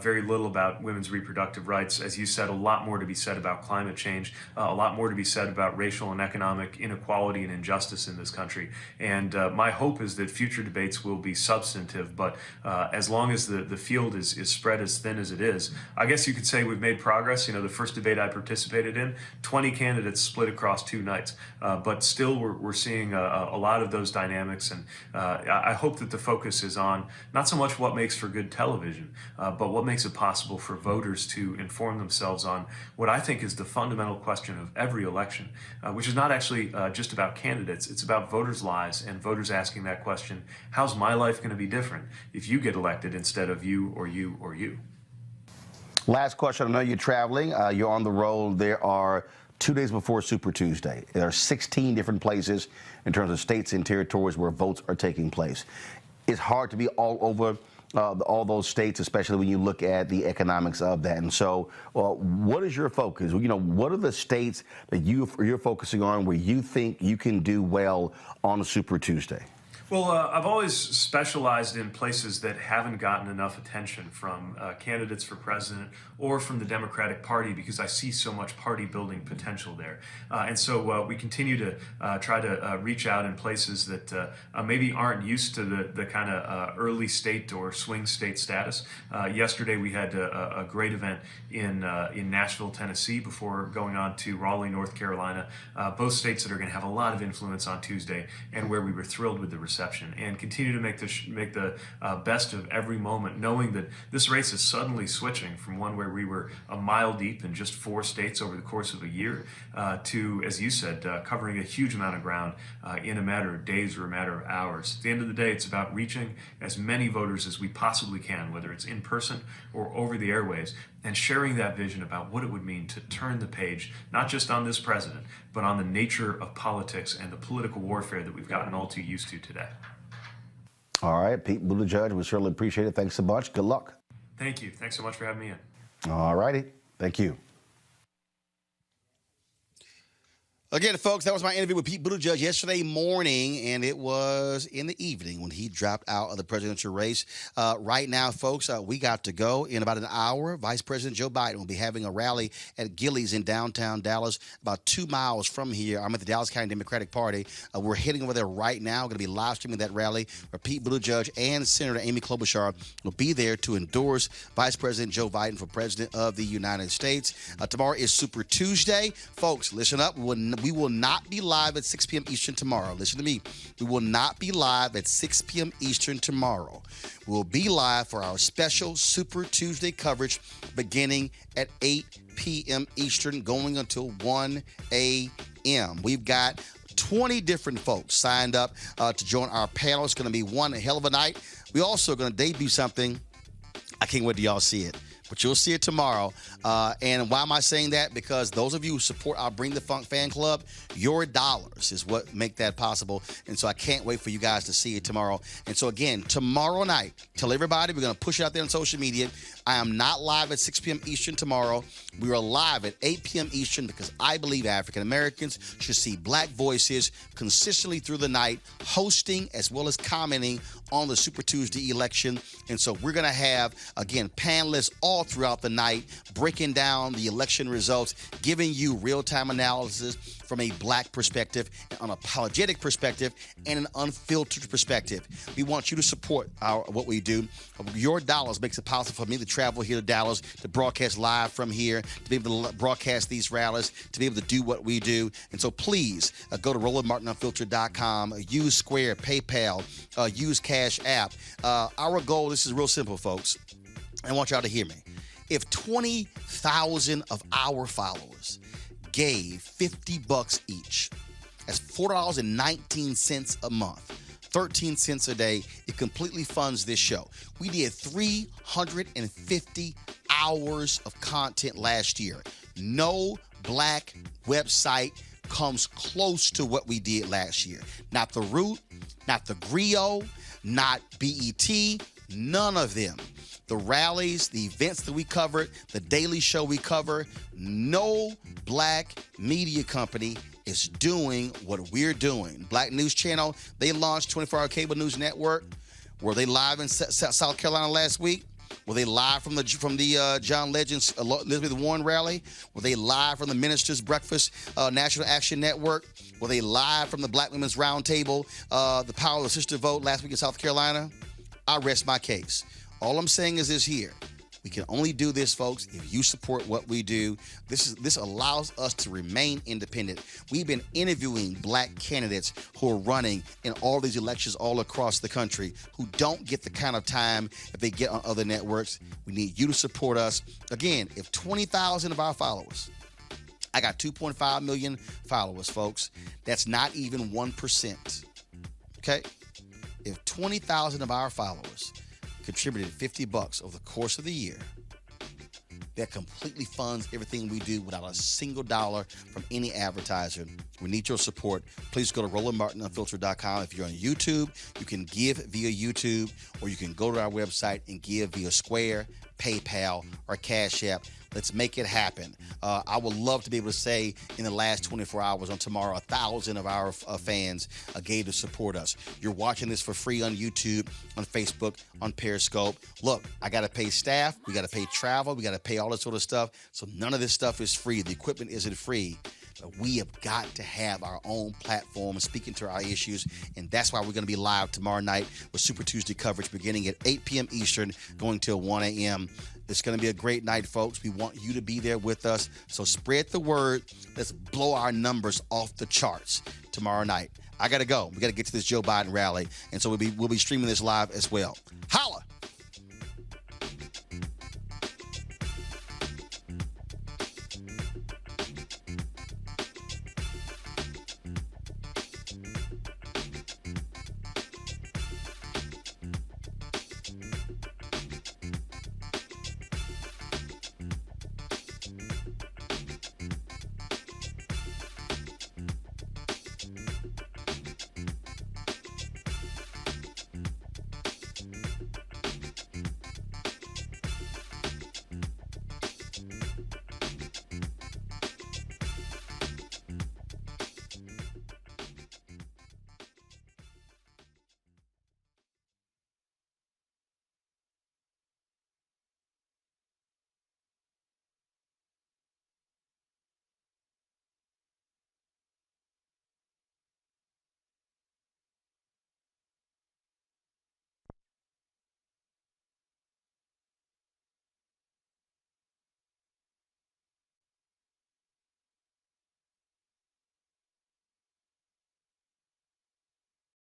very little about women's reproductive rights. As you said, a lot more to be said about climate change, a lot more to be said about racial and economic inequality and injustice in this country. And my hope is that future debates will be substantive, but as long as the field is spread as thin as it is, I guess you could say we've made progress. The first debate I participated in, 20 candidates split across 2 nights, but still we're seeing a lot of those dynamics, and I hope that the focus is on not so much what makes for good television, but what makes it possible for voters to inform themselves on what I think is the fundamental question of every election, which is not actually just about candidates. It's about voters' lives and voters asking that question: how's my life going to be different if you get elected instead of you or you or you? Last question. I know you're traveling. You're on the road. There are 2 days before Super Tuesday. There are 16 different places in terms of states and territories where votes are taking place. It's hard to be all over all those states, especially when you look at the economics of that. And so, what is your focus? What are the states that you're focusing on where you think you can do well on Super Tuesday? Well, I've always specialized in places that haven't gotten enough attention from candidates for president or from the Democratic Party, because I see so much party building potential there. And so we continue to try to reach out in places that maybe aren't used to the kind of early state or swing state status. Yesterday we had a great event in Nashville, Tennessee, before going on to Raleigh, North Carolina, both states that are going to have a lot of influence on Tuesday, and where we were thrilled with the reception, and continue to make the best of every moment, knowing that this race is suddenly switching from one where we were a mile deep in just 4 states over the course of a year to, as you said, covering a huge amount of ground in a matter of days or a matter of hours. At the end of the day, it's about reaching as many voters as we possibly can, whether it's in person or over the airwaves, and sharing that vision about what it would mean to turn the page, not just on this president, but on the nature of politics and the political warfare that we've gotten all too used to today. All right, Pete Buttigieg, we certainly appreciate it. Thanks so much. Good luck. Thank you. Thanks so much for having me in. All righty. Thank you. Again, folks, that was my interview with Pete Buttigieg yesterday morning, and it was in the evening when he dropped out of the presidential race. Right now, folks, we got to go. In about an hour, Vice President Joe Biden will be having a rally at Gilley's in downtown Dallas, about 2 miles from here. I'm at the Dallas County Democratic Party. We're heading over there right now. We're going to be live streaming that rally where Pete Buttigieg and Senator Amy Klobuchar will be there to endorse Vice President Joe Biden for President of the United States. Tomorrow is Super Tuesday. Folks, listen up. We will not be live at 6 p.m. Eastern tomorrow. Listen to me. We will not be live at 6 p.m. Eastern tomorrow. We'll be live for our special Super Tuesday coverage beginning at 8 p.m. Eastern, going until 1 a.m. We've got 20 different folks signed up to join our panel. It's going to be one hell of a night. We also are going to debut something. I can't wait till y'all see it. But you'll see it tomorrow. And why am I saying that? Because those of you who support our Bring the Funk fan club, your dollars is what make that possible. And so I can't wait for you guys to see it tomorrow. And so again, tomorrow night, tell everybody, we're going to push it out there on social media. I am not live at 6 p.m. Eastern tomorrow. We are live at 8 p.m. Eastern because I believe African Americans should see black voices consistently through the night, hosting as well as commenting on the Super Tuesday election. And so we're going to have, again, panelists all throughout the night breaking down the election results, giving you real-time analysis from a black perspective, an unapologetic perspective, and an unfiltered perspective. We want you to support what we do. Your dollars makes it possible for me to travel here to Dallas, to broadcast live from here, to be able to broadcast these rallies, to be able to do what we do. And so please go to RolandMartinUnfiltered.com, use Square, PayPal, use Cash App. Our goal, this is real simple, folks. I want y'all to hear me. If 20,000 of our followers gave $50 each, that's $4.19 a month, 13 cents a day, it completely funds this show. We did 350 hours of content last year. No black website comes close to what we did last year. Not The Root, not The Griot, not BET, none of them. The rallies, the events that we covered, the daily show we cover, no black media company is doing what we're doing. Black News Channel, they launched 24-hour cable news network. Were they live in South Carolina last week? Were they live from the John Legend's Elizabeth Warren rally? Were they live from the Ministers' Breakfast National Action Network? Were they live from the Black Women's Roundtable, the Power of the Sister Vote last week in South Carolina? I rest my case. All I'm saying is this here. We can only do this, folks, if you support what we do. This allows us to remain independent. We've been interviewing black candidates who are running in all these elections all across the country who don't get the kind of time that they get on other networks. We need you to support us. Again, if 20,000 of our followers, I got 2.5 million followers, folks. That's not even 1%. Okay? If 20,000 of our followers contributed $50 over the course of the year, that completely funds everything we do without a single dollar from any advertiser. We need your support. Please go to RolandMartinUnfiltered.com. If you're on YouTube, you can give via YouTube, or you can go to our website and give via Square, PayPal, or Cash App. Let's make it happen. I would love to be able to say in the last 24 hours on tomorrow, 1,000 of our fans gave to support us. You're watching this for free on YouTube, on Facebook, on Periscope. Look, I got to pay staff. We got to pay travel. We got to pay all this sort of stuff. So none of this stuff is free. The equipment isn't free. But we have got to have our own platform speaking to our issues, and that's why we're going to be live tomorrow night with Super Tuesday coverage beginning at 8 p.m. Eastern, going till 1 a.m. It's going to be a great night, folks. We want you to be there with us, so spread the word. Let's blow our numbers off the charts tomorrow night. I got to go. We got to get to this Joe Biden rally, and so we'll be streaming this live as well. Holla!